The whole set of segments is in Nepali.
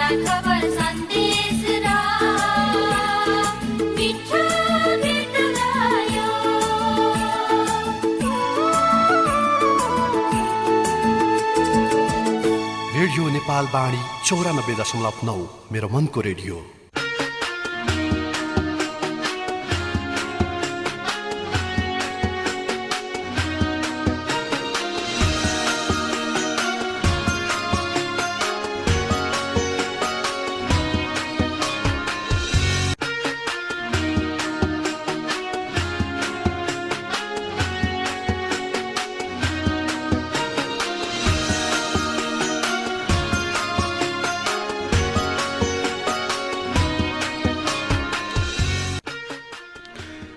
ताजा खबर सन्देश र मिठो गीत गायो। रेडियो नेपाल बाणी 94.9 मेरो मनको रेडियो।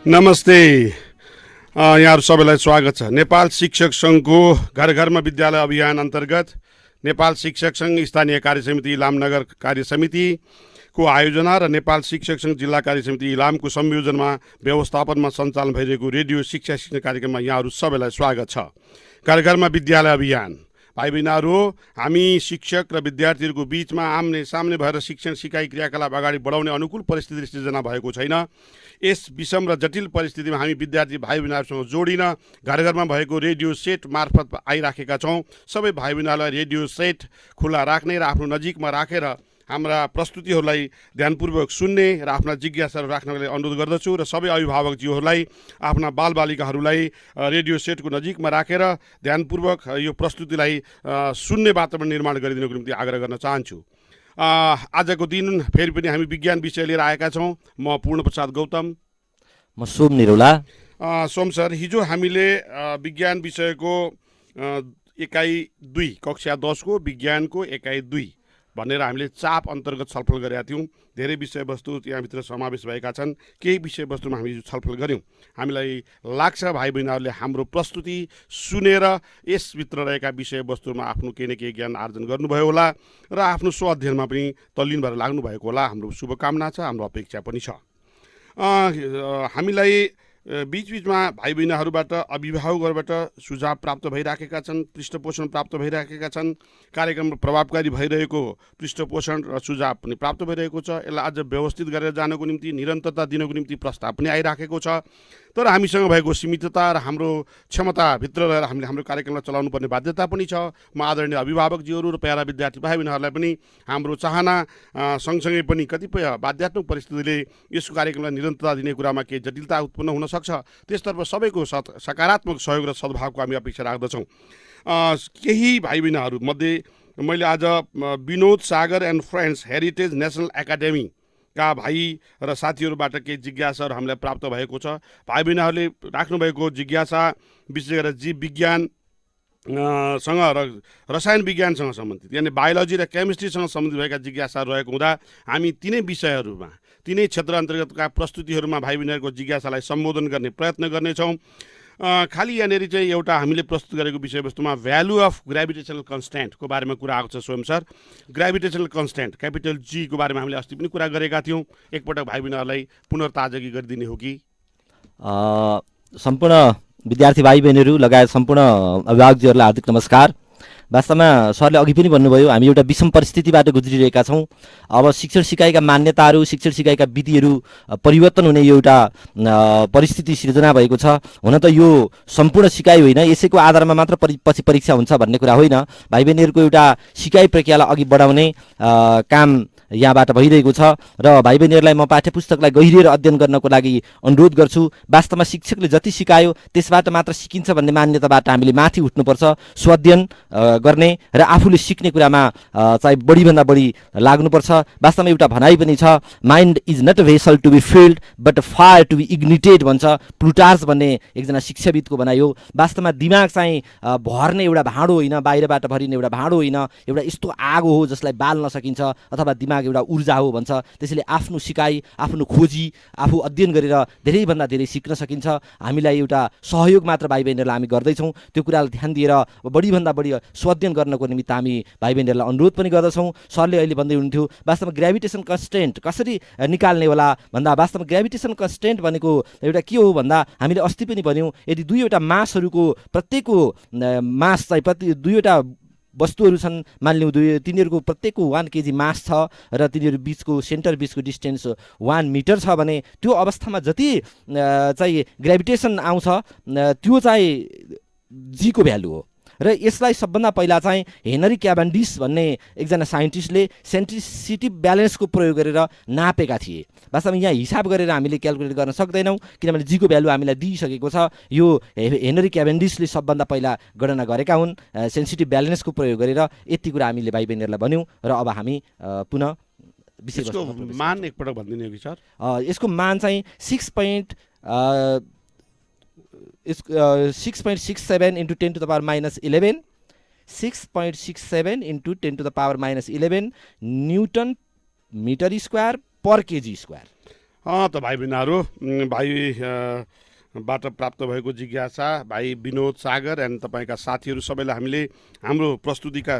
नमस्ते, यहाँहरू सबैलाई स्वागत छ। नेपाल शिक्षक सङ्घको घर घरमा विद्यालय अभियान अन्तर्गत नेपाल शिक्षक सङ्घ स्थानीय कार्य समिति इलामनगर कार्य समितिको आयोजना र नेपाल शिक्षक सङ्घ जिल्ला कार्य समिति इलामको संयोजनमा व्यवस्थापनमा सञ्चालन भइरहेको रेडियो शिक्षा शिक्षण कार्यक्रममा यहाँहरू सबैलाई स्वागत छ। घर घरमा विद्यालय अभियान। भाइ बहिनीहरू, हामी शिक्षक र विद्यार्थीहरूको बिचमा आम्ने सामने भएर शिक्षण सिकाइ क्रियाकलाप अगाडि बढाउने अनुकूल परिस्थिति सृजना भएको छैन। यस विषम र जटिल परिस्थितिमा हामी विद्यार्थी भाइ बहिनीहरूसँग जोडिन घर घरमा भएको रेडियो सेट मार्फत आइराखेका छौँ। सबै भाइ बहिनीहरूलाई रेडियो सेट खुल्ला राख्ने र आफ्नो नजिकमा राखेर हाम्रा प्रस्तुतिहरूलाई ध्यानपूर्वक सुन्ने र आफ्ना जिज्ञासाहरू राख्नको लागि अनुरोध गर्दछु र सबै अभिभावकज्यूहरूलाई आफ्ना बालबालिकाहरूलाई रेडियो सेटको नजिकमा राखेर ध्यानपूर्वक यो प्रस्तुतिलाई सुन्ने वातावरण निर्माण गरिदिनको निम्ति आग्रह गर्न चाहन्छु। आजको दिन फेरि पनि हामी विज्ञान विषय लिएर आएका छौँ। म पूर्णप्रसाद गौतम। म सोम निरौला। सोम सर, हिजो हामीले विज्ञान विषयको एकाइ 2 कक्षा 10 को विज्ञानको एकाइ 2 भनेर हामीले चाप अन्तर्गत छलफल गरेका थियौँ। धेरै विषयवस्तु त्यहाँभित्र समावेश भएका छन्। केही विषयवस्तुमा हामी छलफल गऱ्यौँ। हामीलाई लाग्छ भाइ बहिनीहरूले हाम्रो प्रस्तुति सुनेर यसभित्र रहेका विषयवस्तुमा आफ्नो केही न केही ज्ञान आर्जन गर्नुभयो होला र आफ्नो स्वअध्ययनमा पनि तल्लीन भएर लाग्नुभएको होला। हाम्रो शुभकामना छ, हाम्रो अपेक्षा पनि छ। हामीलाई बीचबीचमा भाइ बहिनीहरूबाट अभिभावकहरूबाट सुझाव प्राप्त भइराखेका छन्, पृष्ठपोषण प्राप्त भइराखेका छन्। कार्यक्रम प्रभावकारी भइरहेको पृष्ठपोषण र सुझाव पनि प्राप्त भइरहेको छ। यसलाई अझ व्यवस्थित गरेर जानको निम्ति, निरन्तरता दिनको निम्ति प्रस्ताव पनि आइराखेको छ। तर हामीसँग भएको सीमितता र हाम्रो क्षमताभित्र रहेर हामीले हाम्रो कार्यक्रमलाई चलाउनु पर्ने बाध्यता पनि छ। म आदरणीय अभिभावकजीहरू र प्यारा विद्यार्थी भाइ बहिनीहरूलाई पनि हाम्रो चाहना सँगसँगै पनि कतिपय बाध्यात्मक परिस्थितिले यसको कार्यक्रमलाई निरन्तरता दिने कुरामा केही जटिलता उत्पन्न हुन सक्छ। त्यसतर्फ सबैको सकारात्मक सहयोग र सद्भावको हामी अपेक्षा राख्दछौँ। केही भाइ बहिनीहरूमध्ये मैले आज Vinod Sagar and friends heritage national academy का भाइ र साथीहरूबाट केही जिज्ञासाहरू हामीलाई प्राप्त भएको छ। भाइ बहिनीहरूले राख्नुभएको जिज्ञासा विशेष गरेर जीव विज्ञान सँग र रसायन विज्ञानसँग सम्बन्धित, यानि बायोलोजी र केमिस्ट्रीसँग सम्बन्धित भएका जिज्ञासाहरू रहेको हुँदा हामी तिनै विषयहरूमा, तिनै क्षेत्र अन्तर्गतका प्रस्तुतिहरूमा भाइ बहिनीहरूको जिज्ञासालाई सम्बोधन गर्ने प्रयत्न गर्नेछौँ। खालि यहाँनिर चाहिँ एउटा हामीले प्रस्तुत गरेको विषयवस्तुमा भ्यालु अफ ग्राभिटेसनल कन्स्ट्यान्टको बारेमा कुरा आएको छ। स्वयं सर, ग्राभिटेसनल कन्स्ट्यान्ट क्यापिटल जी को बारेमा हामीले अस्ति पनि कुरा गरेका थियौँ। एकपटक भाइ बहिनीहरूलाई पुनर्ताजगी गरिदिने हो कि? सम्पूर्ण विद्यार्थी भाइ बहिनीहरू लगायत सम्पूर्ण अभिभावकजीहरूलाई हार्दिक नमस्कार। वास्तवमा सरले अघि पनि भन्नुभयो, हामी एउटा विषम परिस्थितिबाट गुज्रिरहेका छौँ। अब शिक्षण सिकाइका मान्यताहरू, शिक्षण सिकाइका विधिहरू परिवर्तन हुने यो एउटा परिस्थिति सिर्जना भएको छ। हुन त यो सम्पूर्ण सिकाइ होइन, यसैको आधारमा मात्र पछि परीक्षा हुन्छ भन्ने कुरा होइन। भाइ बहिनीहरूको एउटा सिकाइ प्रक्रियालाई अघि बढाउने काम यहाँबाट भइरहेको छ र भाइ बहिनीहरूलाई म पाठ्यपुस्तकलाई गहिरिएर अध्ययन गर्नको लागि अनुरोध गर्छु। वास्तवमा शिक्षकले जति सिकायो त्यसबाट मात्र सिकिन्छ भन्ने मान्यताबाट हामीले माथि उठ्नुपर्छ, स्वाध्ययन गर्ने र आफूले सिक्ने कुरामा चाहिँ बढीभन्दा बढी लाग्नुपर्छ। वास्तवमा एउटा भनाइ पनि छ, mind is not a vessel to be filled but fire to be ignited भन्छ प्लुटार्स भन्ने एकजना शिक्षाविदको भनाइ हो। वास्तवमा दिमाग चाहिँ भर्ने एउटा भाँडो होइन, बाहिरबाट भरिने एउटा भाँडो होइन, एउटा यस्तो आगो हो जसलाई बाल्न सकिन्छ, अथवा दिमाग एउटा ऊर्जा हो भन्छ। त्यसैले आफ्नो सिकाइ, आफ्नो खोजी, आफू अध्ययन गरेर धेरैभन्दा धेरै सिक्न सकिन्छ। हामीलाई एउटा सहयोग मात्र भाइ बहिनीहरूलाई हामी गर्दैछौँ। त्यो कुरालाई ध्यान दिएर बढीभन्दा बढी स्वाध्ययन गर्नको निमित्त हामी भाइ बहिनीहरूलाई अनुरोध पनि गर्दछौँ। सरले अहिले भन्दै हुनुहुन्थ्यो वास्तवमा ग्राभिटेसन कन्स्टेन्ट कसरी निकाल्ने होला भन्दा, वास्तवमा ग्राभिटेसन कन्स्टेन्ट भनेको एउटा के हो भन्दा, हामीले अस्ति पनि भन्यौँ, यदि दुईवटा मासहरूको प्रत्येकको मास चाहिँ दुईवटा वस्तुहरू छन्, मानिलिउँ तिनीहरूको प्रत्येकको 1 kg मास छ र तिनीहरू बिचको सेन्टर बिचको डिस्टेन्स 1 मिटर छ भने त्यो अवस्थामा जति चाहिँ ग्रेभिटेसन आउँछ त्यो चाहिँ जीको भ्यालु हो। र यसलाई सबभन्दा पहिला चाहिँ हेनरी क्याभेन्डिस भन्ने एकजना साइन्टिस्टले सेन्ट्रिसिटी ब्यालेन्सको प्रयोग गरेर नापेका थिए। वास्तवमा यहाँ हिसाब गरेर हामीले क्यालकुलेट गर्न सक्दैनौँ किनभने जीको भ्यालु हामीलाई दिइसकेको छ। यो हेनरी क्याभेन्डिसले सबभन्दा पहिला गणना गरेका हुन् सेन्सिटिभ ब्यालेन्सको प्रयोग गरेर। यति कुरा हामीले भाइ बहिनीहरूलाई भन्यौँ र अब हामी पुनः यसको मान एकपटक भनिदिनु कि सर। यसको मान चाहिँ 6.67 into 10 to the power minus 11 6.67 into 10 to the power minus 11 newton metre square per KG square. त भाइ बहिनीहरू बाट प्राप्त भएको जिज्ञासा भाइ विनोद सागर एन्ड तपाईँका साथीहरू सबैलाई हामीले हाम्रो प्रस्तुतिका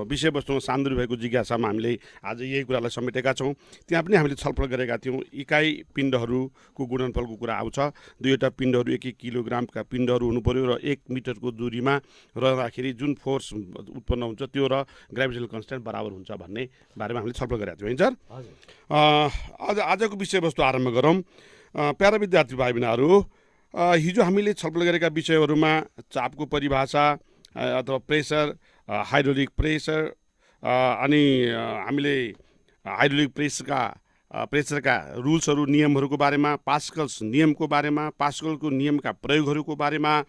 विषयवस्तुमा सामग्री भएको जिज्ञासामा हामीले आज यही कुरालाई समेटेका छौँ। त्यहाँ पनि हामीले छलफल गरेका थियौँ। इकाइ पिण्डहरूको गुणनफलको कुरा आउँछ। दुईवटा पिण्डहरू 1-1 किलोग्रामका पिण्डहरू हुनु पर्यो र 1 मिटरको दूरीमा रहँदाखेरि जुन फोर्स उत्पन्न हुन्छ त्यो र ग्राभिटेसनल कन्स्ट्यान्ट बराबर हुन्छ भन्ने बारेमा हामीले छलफल गरेका थियौँ होइन सर। आजको विषयवस्तु आरम्भ गरौँ। प्यारा विद्यार्थी भाइ बहिनीहरू, हिजो हामीले छलफल गरेका विषयहरूमा चापको परिभाषा अथवा प्रेसर, हाइड्रोलिक प्रेसर अनि हामीले हाइड्रोलिक प्रेसरका रुल्सहरू नियमहरूको बारेमा, पास्कल्स नियमको बारेमा, पास्कलको नियमका प्रयोगहरूको बारेमा,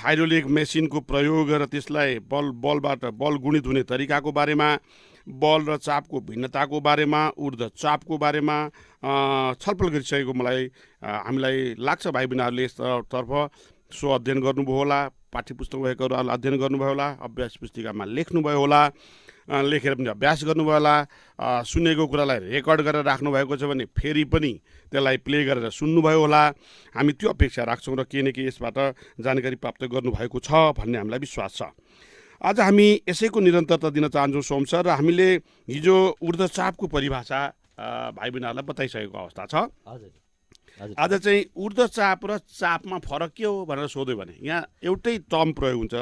हाइड्रोलिक मेसिनको प्रयोग र त्यसलाई बलबाट बल गुणित हुने तरिकाको बारेमा, बल र चापको भिन्नताको बारेमा, ऊर्ध्व चापको बारेमा छलफल गरिसकेको हामीलाई लाग्छ। भाइ बहिनीहरूले यसतर्फ सो अध्ययन गर्नुभयो होला, पाठ्यपुस्तक भएकोहरू अध्ययन गर्नुभयो होला, अभ्यास पुस्तिकामा लेख्नुभयो होला, लेखेर पनि अभ्यास गर्नुभयो होला, सुनेको कुरालाई रेकर्ड गरेर राख्नुभएको छ भने फेरि पनि त्यसलाई प्ले गरेर सुन्नुभयो होला। हामी त्यो अपेक्षा राख्छौँ र केही न केही यसबाट जानकारी प्राप्त गर्नुभएको छ भन्ने हामीलाई विश्वास छ। आज हामी यसैको निरन्तरता दिन चाहन्छौँ सोम सर। र हामीले हिजो ऊर्ध्वचापको परिभाषा भाइ बहिनीहरूलाई बताइसकेको अवस्था छ। आज चाहिँ ऊर्ध्वचाप र चापमा फरक के हो भनेर सोध्यो भने यहाँ एउटै टर्म प्रयोग हुन्छ,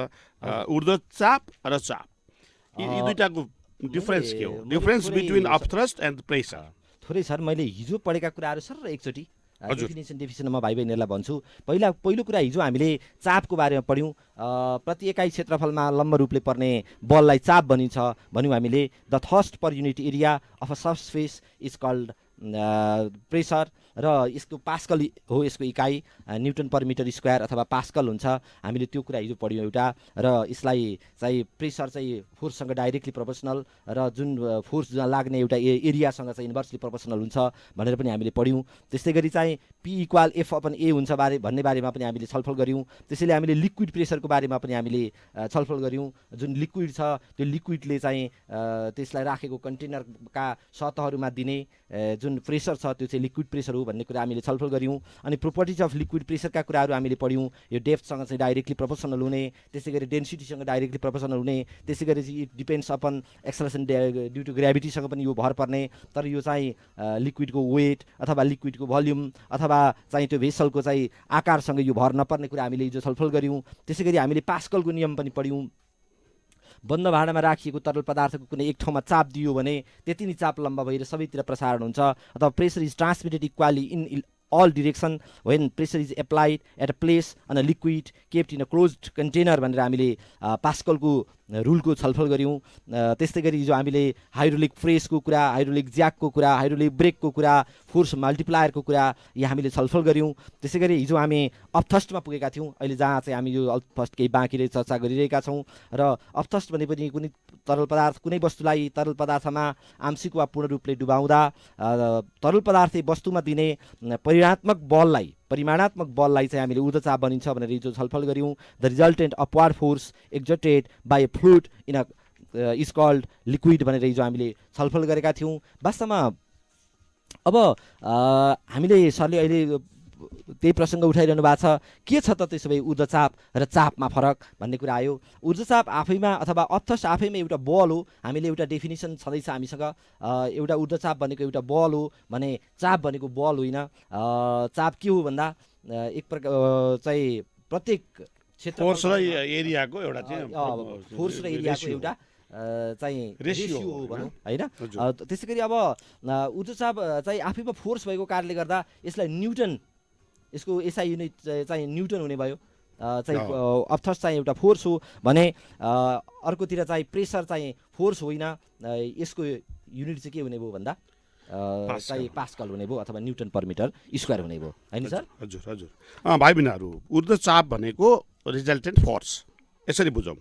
ऊर्ध्वचाप र चाप। यी दुईटाको डिफरेन्स के हो? Difference between upthrust and pressure. थोरै सर मैले हिजो पढेका कुराहरू सर एकचोटि डेफिनेसन म भाइ बहिनीहरूलाई भन्छु। पहिलो कुरा हिजो हामीले चापको बारेमा पढ्यौँ। प्रति एकाइ क्षेत्रफलमा लम्ब रूपले पर्ने बललाई चाप भनिन्छ भन्यौँ हामीले। The thrust per unit area of a subspace is called pressure र यसको पास्कल हो यसको इकाइ, न्युटन पर मिटर स्क्वायर अथवा पास्कल हुन्छ। हामीले त्यो कुरा हिजो पढ्यौँ एउटा। र यसलाई चाहिँ प्रेसर चाहिँ फोर्ससँग डाइरेक्टली प्रोपोर्सनल र जुन फोर्स लाग्ने एउटा एरियासँग चाहिँ इन्भर्सली प्रोपोर्सनल हुन्छ भनेर पनि हामीले पढ्यौँ। त्यस्तै गरी चाहिँ P = F/A हुन्छ भन्ने बारेमा पनि हामीले छलफल गऱ्यौँ। त्यसैले हामीले लिक्विड प्रेसरको बारेमा पनि हामीले छलफल गऱ्यौँ। जुन लिक्विड छ त्यो लिक्विडले चाहिँ त्यसलाई राखेको कन्टेनरका सतहहरूमा दिने जुन प्रेसर छ त्यो चाहिँ लिक्विड प्रेसर हो भन्ने कुरा हामीले छलफल गऱ्यौँ। अनि प्रोपर्टिज अफ लिक्विड प्रेसरका कुराहरू हामीले पढ्यौँ। यो डेप्थसँग चाहिँ डाइरेक्टली प्रोपोर्सनल हुने, त्यसै गरी डेन्सिटीसँग डाइरेक्टली प्रोपोर्सनल हुने, त्यसै गरी it depends upon acceleration due to ग्राभिटीसँग पनि यो भर पर्ने। तर यो चाहिँ लिक्विडको वेट अथवा लिक्विडको भोल्युम अथवा चाहिँ त्यो भेसलको चाहिँ आकारसँग यो भर नपर्ने कुरा हामीले हिजो छलफल गऱ्यौँ। त्यसै गरी हामीले पास्कलको नियम पनि पढ्यौँ। बन्द भाँडामा राखिएको तरल पदार्थको कुनै एक ठाउँमा चाप दियो भने त्यति नै चाप लम्बा भएर सबैतिर प्रसारण हुन्छ। अथवा pressure is transmitted equally in all direction when pressure is applied at a place on a liquid kept in a closed container भनेर हामीले पास्कलको रुलको छलफल गऱ्यौँ। त्यस्तै गरी हिजो हामीले हाइड्रोलिक प्रेसको कुरा, हाइड्रोलिक ज्याकको कुरा, हाइड्रोलिक ब्रेकको कुरा, फोर्स मल्टिप्लायरको कुरा यहाँ हामीले छलफल गऱ्यौँ। त्यसै गरी हिजो हामी अपथ्रस्टमा पुगेका थियौँ। अहिले जहाँ चाहिँ हामी यो अपथ्रस्ट केही बाँकी चर्चा गरिरहेका छौँ। र अपथ्रस्ट भने पनि कुनै तरल पदार्थ कुनै वस्तुलाई तरल पदार्थमा आंशिक वा पूर्ण रूपले डुबाउँदा तरल पदार्थ वस्तुमा दिने परिमाणात्मक बललाई चाहिँ हामीले ऊर्ध्वचाप भनिन्छ भनेर हिजो छलफल गऱ्यौँ। The resultant upward force exerted by a fluid in a is called liquid भनेर हिजो हामीले छलफल गरेका थियौँ। वास्तवमा अब हामीले सरले अहिले त्यही प्रसङ्ग उठाइरहनु भएको छ, के छ त त्यसो भए ऊर्ध्वचाप र चापमा फरक भन्ने कुरा आयो। ऊर्ध्वचाप आफैमा अथवा अपथ्रस्ट आफैमा एउटा बल हो। हामीले एउटा डेफिनेसन छँदैछ हामीसँग, एउटा ऊर्ध्वचाप भनेको एउटा बल हो भने चाप भनेको बल होइन। चाप के हो भन्दा एक प्रकार चाहिँ प्रत्येक फोर्स र एरियाको एउटा चाहिँ फोर्स र एरियाको एउटा चाहिँ रेसियो रेसियो भनौँ होइन हजुर। त्यसै गरी अब ऊर्ध्वचाप चाहिँ आफैमा फोर्स भएको कारणले गर्दा यसलाई न्युटन यसको एसआई युनिट चाहिँ न्युटन हुने भयो चाहिँ अपथर्स्ट चाहिँ एउटा फोर्स हो भने अर्कोतिर चाहिँ प्रेसर चाहिँ फोर्स होइन यसको युनिट चाहिँ के हुने भयो भन्दा चाहिँ पास्कल हुने भयो अथवा न्युटन पर मिटर स्क्वायर हुने भयो होइन सर हजुर हजुर भाइ बहिनीहरू ऊर्ध्वचाप भनेको रिजल्टेन्ट फोर्स यसरी बुझौँ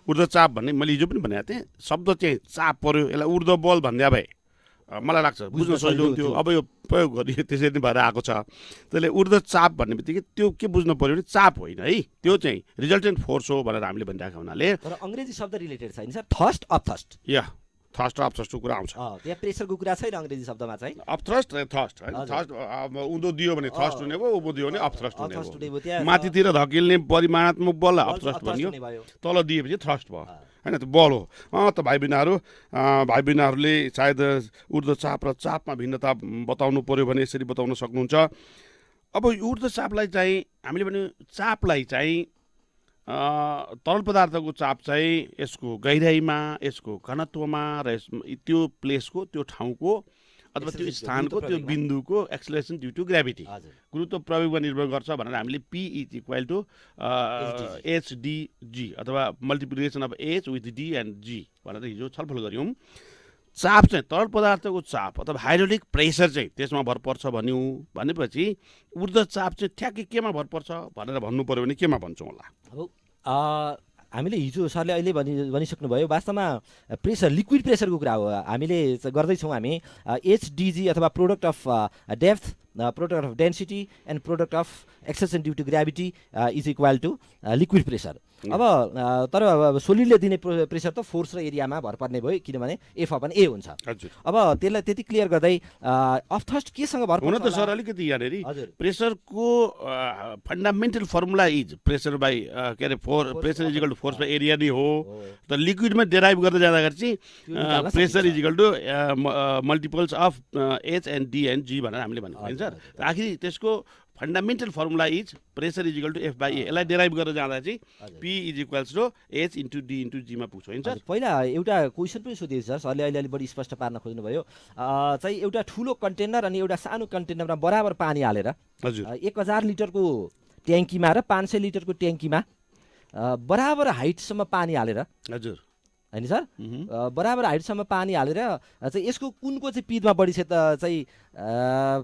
ऊर्ध्वचाप भन्ने मैले हिजो पनि भनेको थिएँ शब्द चाहिँ चाप पर्यो यसलाई ऊर्ध्व बल भन्दा भए मलाई लाग्छ बुझ्न सजिलो हुन्थ्यो अब यो प्रयोग गरियो त्यसरी नै भएर आएको छ त्यसले ऊर्ध्वचाप भन्ने बित्तिकै त्यो के बुझ्नु पर्यो भने चाप होइन है त्यो चाहिँ रिजल्टेन्ट फोर्स हो भनेर हामीले भनिरहेको हुनाले तर अङ्ग्रेजी शब्द रिलेटेड छैन सर थर्स्ट अपथर्स्ट या थर्स्ट अफ थर्स्टको कुरा आउँछ त्यहाँ प्रेसरको कुरा छैन अङ्ग्रेजी शब्दमा चाहिँ अपथ्रस्ट थर्स्ट होइन थर्स्ट उँधो दियो भने थर्स्ट हुने भयो उँभो दियो भने अपथ्रस्ट हुने अपथ्रस्ट हुने भयो भयो त्यहाँ माथितिर धकिल्ने परिमाणात्मक बल अपथ्रस्ट अपथ्रस्ट भनियो हुने भयो तल दिएपछि थ्रस्ट भयो होइन त्यो बल हो त भाइ बहिनीहरूले सायद ऊर्ध्वचाप र चापमा भिन्नता बताउनु पर्यो भने यसरी बताउन सक्नुहुन्छ अब ऊर्ध्वचापलाई चाहिँ हामीले भने चापलाई चाहिँ तरल पदार्थको चाप चाहिँ यसको गहिराइमा यसको घनत्वमा र त्यो प्लेसको त्यो ठाउँको अथवा त्यो स्थानको त्यो बिन्दुको एक्सलेरेसन ड्यु टु ग्राभिटी हजुर गुरुत्व प्रयोगमा निर्भर गर्छ भनेर हामीले P is equal to HDG अथवा multiplication of H with D and G भनेर हिजो छलफल गऱ्यौँ चाप चाहिँ तरल पदार्थको चाप अथवा हाइड्रोलिक प्रेसर चाहिँ त्यसमा भर पर्छ भन्यौँ भनेपछि ऊर्ध्वचाप चाहिँ ठ्याक्कै केमा भर पर्छ भनेर भन्नु पऱ्यो भने केमा भन्छौँ होला अब हामीले हिजो सरले अहिले भनिसक्नुभयो वास्तवमा प्रेसर लिक्विड प्रेसरको कुरा हो हामीले गर्दैछौँ हामी एचडिजी अथवा product of depth product of density and product of acceleration due to gravity is equal to liquid pressure अब तर सोलिडले दिने प्रेसर त फोर्स र एरियामा भर पर्ने भयो किनभने एफ अपन ए हुन्छ अब त्यसलाई त्यति क्लियर गर्दै अफथर्स्ट केसँग भर हुन त सर अलिकति यहाँनिर हजुर प्रेसरको fundamental formula is pressure by के अरे pressure is equal to force by area नै हो त लिक्विडमा डेराइभ गर्दै जाँदाखेरि चाहिँ pressure is equal to multiples of H and D and G भनेर हामीले भन्नु होइन सर आखिर त्यसको fundamental formula is pressure is equal to F by A यसलाई डेराइभ गरेर जाँदा चाहिँ P is equals to H into D into जीमा पुग्छ होइन सर पहिला एउटा क्वेसन पनि सोधिएको छ सरले अहिले बढी स्पष्ट पार्न खोज्नुभयो चाहिँ एउटा ठुलो कन्टेनर अनि एउटा सानो कन्टेनरमा बराबर पानी हालेर हजुर 1000 लिटरको ट्याङ्कीमा र 500 लिटरको ट्याङ्कीमा बराबर हाइटसम्म पानी हालेर हजुर होइन सर बराबर हाइटसम्म पानी हालेर चाहिँ यसको कुनको चाहिँ पिडमा बढी चाहिँ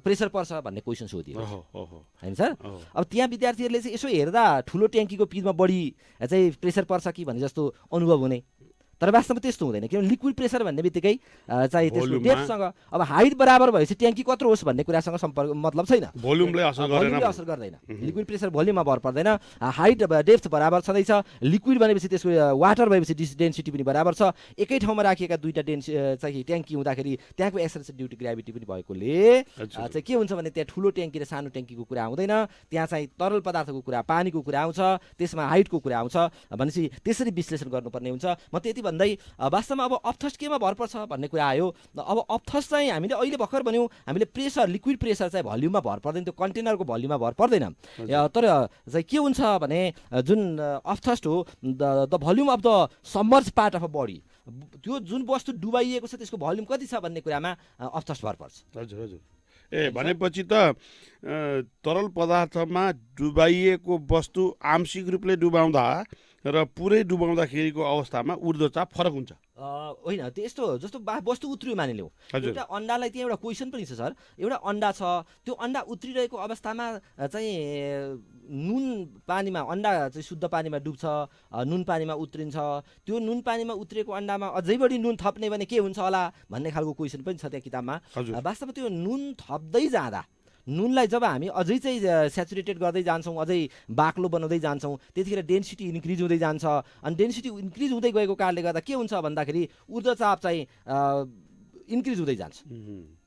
प्रेसर पर्छ भन्ने क्वेसन सोधियो होइन सर अब त्यहाँ विद्यार्थीहरूले चाहिँ यसो हेर्दा ठुलो ट्याङ्कीको पिडमा बढी चाहिँ प्रेसर पर्छ कि भन्ने जस्तो अनुभव हुने तर वास्तवमा त्यस्तो हुँदैन किनभने लिक्विड प्रेसर भन्ने बित्तिकै चाहिँ त्यसको डेप्थसँग अब हाइट बराबर भएपछि ट्याङ्की कत्रो होस् भन्ने कुरासँग सम्पर्क मतलब छैन भोल्युमले असर गर्दैन लिक्विड प्रेसर भोल्युममा भर पर्दैन हाइट डेप्थ बराबर छँदैछ लिक्विड भनेपछि त्यसको वाटर भएपछि डेन्सिटी पनि बराबर छ एकै ठाउँमा राखिएका दुईटा चाहिँ ट्याङ्की हुँदाखेरि त्यहाँको एक्सलेरेसन ड्यु टु ग्राभिटी पनि भएकोले चाहिँ के हुन्छ भने त्यहाँ ठुलो ट्याङ्की र सानो ट्याङ्कीको कुरा आउँदैन त्यहाँ चाहिँ तरल पदार्थको कुरा पानीको कुरा आउँछ त्यसमा हाइटको कुरा आउँछ भनेपछि त्यसरी विश्लेषण गर्नुपर्ने हुन्छ म त्यति भन्दै वास्तवमा अब अपथर्स्ट केमा भर पर्छ भन्ने कुरा आयो अब अपथर्स्ट चाहिँ हामीले अहिले भर्खर भन्यौँ हामीले प्रेसर लिक्विड प्रेसर चाहिँ भल्युममा भर पर्दैन त्यो कन्टेनरको भल्युममा भर पर्दैन तर चाहिँ के हुन्छ भने जुन अपथर्स्ट हो the volume of the submerge part of a body त्यो जुन वस्तु डुबाइएको छ त्यसको भल्युम कति छ भन्ने कुरामा अपथर्स्ट भर पर्छ हजुर हजुर भनेपछि त तरल पदार्थमा डुबाइएको वस्तु आंशिक रूपले डुबाउँदा र पुरै डुबाउँदाखेरिको अवस्थामा ऊर्ध्वचाप फरक हुन्छ होइन त्यस्तो जस्तो वस्तु उत्रियो मानिलिउँ एउटा अन्डालाई त्यहाँ एउटा क्वेसन पनि छ सर एउटा अन्डा छ त्यो अन्डा उत्रिरहेको अवस्थामा चाहिँ नुन पानीमा अन्डा चाहिँ शुद्ध पानीमा डुब्छ नुन पानीमा उत्रिन्छ त्यो नुन पानीमा उत्रिएको अन्डामा अझै बढी नुन थप्ने भने के हुन्छ होला भन्ने खालको क्वेसन पनि छ त्यहाँ किताबमा वास्तवमा त्यो नुन थप्दै जाँदा नुनलाई जब हामी अझै चाहिँ सेचुरेटेड गर्दै जान्छौँ अझै बाक्लो बनाउँदै जान्छौँ त्यतिखेर डेन्सिटी इन्क्रिज हुँदै जान्छ अनि डेन्सिटी इन्क्रिज हुँदै गएको कारणले गर्दा के हुन्छ भन्दाखेरि ऊर्ध्वचाप चाहिँ इन्क्रिज हुँदै जान्छ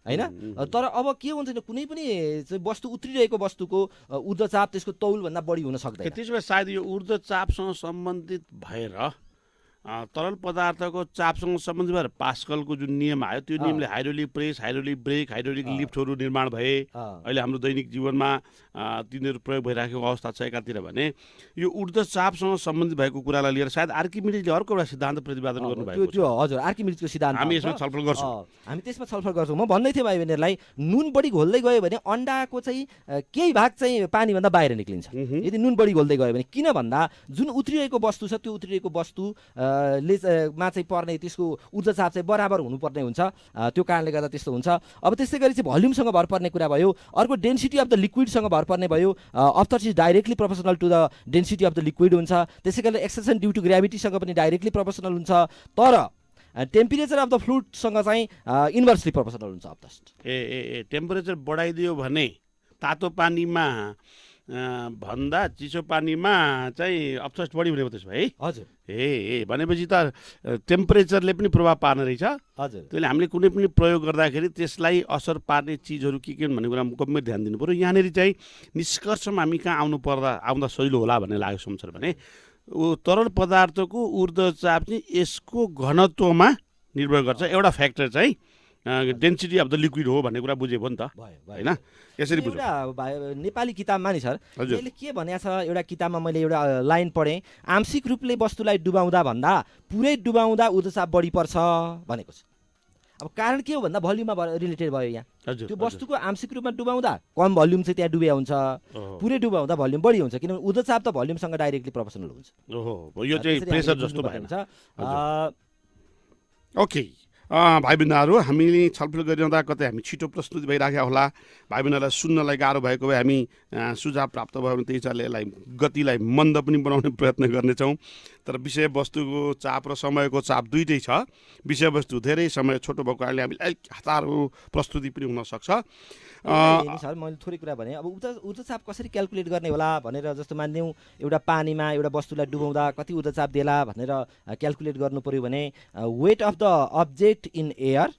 होइन तर अब के हुन्छ कुनै पनि वस्तु उत्रिरहेको वस्तुको ऊर्ध्वचाप त्यसको तौलभन्दा बढी हुन सक्दैन त्यसो भए सायद यो ऊर्ध्वचापसँग सम्बन्धित भएर तरल पदार्थको चापसँग सम्बन्धित भएर पास्कलको जुन नियम आयो त्यो नियमले hydraulic press, hydraulic brake, hydraulic लिफ्टहरू निर्माण भए। अहिले हाम्रो दैनिक जीवनमा तिनीहरू प्रयोग भइराखेको अवस्था छ एकातिर भने यो ऊर्ध्व चापसँग सम्बन्धित भएको कुरालाई लिएर सायद आर्किमिडिजले अर्को एउटा सिद्धान्त प्रतिपादन गर्नुभएको छ। त्यो हजुर आर्किमिडिजको सिद्धान्त हामी यसमा छलफल गर्छौँ। हामी त्यसमा छलफल गर्छौँ। म भन्दै थिएँ भाइ बहिनीहरूलाई, नुन बढी घोल्दै गयो भने अंडाको चाहिँ केही भाग चाहिँ पानीभन्दा बाहिर निक्लिन्छ। यदि नुन बढी घोल्दै गयो भने, किन भन्दा जुन उत्रिएको वस्तु छ त्यो उत्रिएको वस्तु मा चाहिँ पर्ने त्यसको ऊर्जाचाप चाहिँ बराबर हुनुपर्ने हुन्छ। त्यो कारणले गर्दा त्यस्तो हुन्छ। अब त्यस्तै गरी चाहिँ भल्युमसँग भर पर्ने कुरा भयो। अर्को डेन्सिटी अफ द लिक्विडसँग भर पर्ने भयो। Of is directly proportional to the density of the liquid हुन्छ। त्यसै गरी एक्सेसन ड्यू टु ग्राभिटीसँग पनि डाइरेक्टली प्रोपोर्सनल हुन्छ। तर टेम्परेचर अफ द फ्लुइडसँग चाहिँ इन्भर्सली प्रोपोर्सनल हुन्छ अपथस्ट। टेम्परेचर बढाइदियो भने तातो पानीमा भन्दा चिसो पानीमा चाहिँ अपथस्ट बढी हुने भयो त्यसो भए। हजुर। भनेपछि त टेम्परेचरले पनि प्रभाव पार्ने रहेछ। हजुर। त्यसले हामीले कुनै पनि प्रयोग गर्दाखेरि त्यसलाई असर पार्ने चिजहरू के हुन् भन्ने कुरामा गम्भीर ध्यान दिनु पऱ्यो। यहाँनिर चाहिँ निष्कर्षमा हामी कहाँ आउँदा सजिलो होला भन्ने लाग्यो समसर भने तरल पदार्थको ऊर्ध्वचाप चाहिँ यसको घनत्वमा निर्भर गर्छ। एउटा फ्याक्टर चाहिँ डेन्सिटी अफ द लिक्विड हो भन्ने कुरा बुझ्यो नि त, होइन? यसरी बुझ्नु। एउटा नेपाली किताबमा नि सर यसले के भनेको छ, एउटा किताबमा मैले एउटा लाइन पढेँ, आंशिक रूपले वस्तुलाई डुबाउँदा भन्दा पुरै डुबाउँदा ऊर्जाचाप बढी पर्छ भनेको छ। अब कारण के हो भन्दा भल्युममा रिलेटेड भयो यहाँ। त्यो वस्तुको आंशिक रूपमा डुबाउँदा कम भल्युम चाहिँ त्यहाँ डुबे हुन्छ, पुरै डुबाउँदा भल्युम बढी हुन्छ, किनभने ऊर्जाचाप त भल्युमसँग डाइरेक्टली प्रोपोर्सनल हुन्छ। यो चाहिँ प्रेसर जस्तो भएन। ओके भाइ बहिनीहरू, हामीले छलफल गरिरहँदा कतै हामी छिटो प्रस्तुति भइराखेका होला, भाइ बहिनीहरूलाई सुन्नलाई गाह्रो भएको भए हामी सुझाव प्राप्त भयो भने त्यही हिसाबले यसलाई गतिलाई मन्द पनि बनाउने प्रयत्न गर्नेछौँ। तर विषयवस्तुको चाप र समयको चाप दुइटै छ। विषयवस्तु धेरै समय छोटो भएको कारणले हामीलाई हतारो प्रस्तुति पनि हुनसक्छ। सर मैले थोरै कुरा भने, अब ऊर्जाचाप कसरी क्यालकुलेट गर्ने होला भनेर, जस्तो मानिदिउँ एउटा पानीमा एउटा वस्तुलाई डुबाउँदा कति ऊर्जाचाप देला भनेर क्यालकुलेट गर्नु पर्यो भने weight of the object in air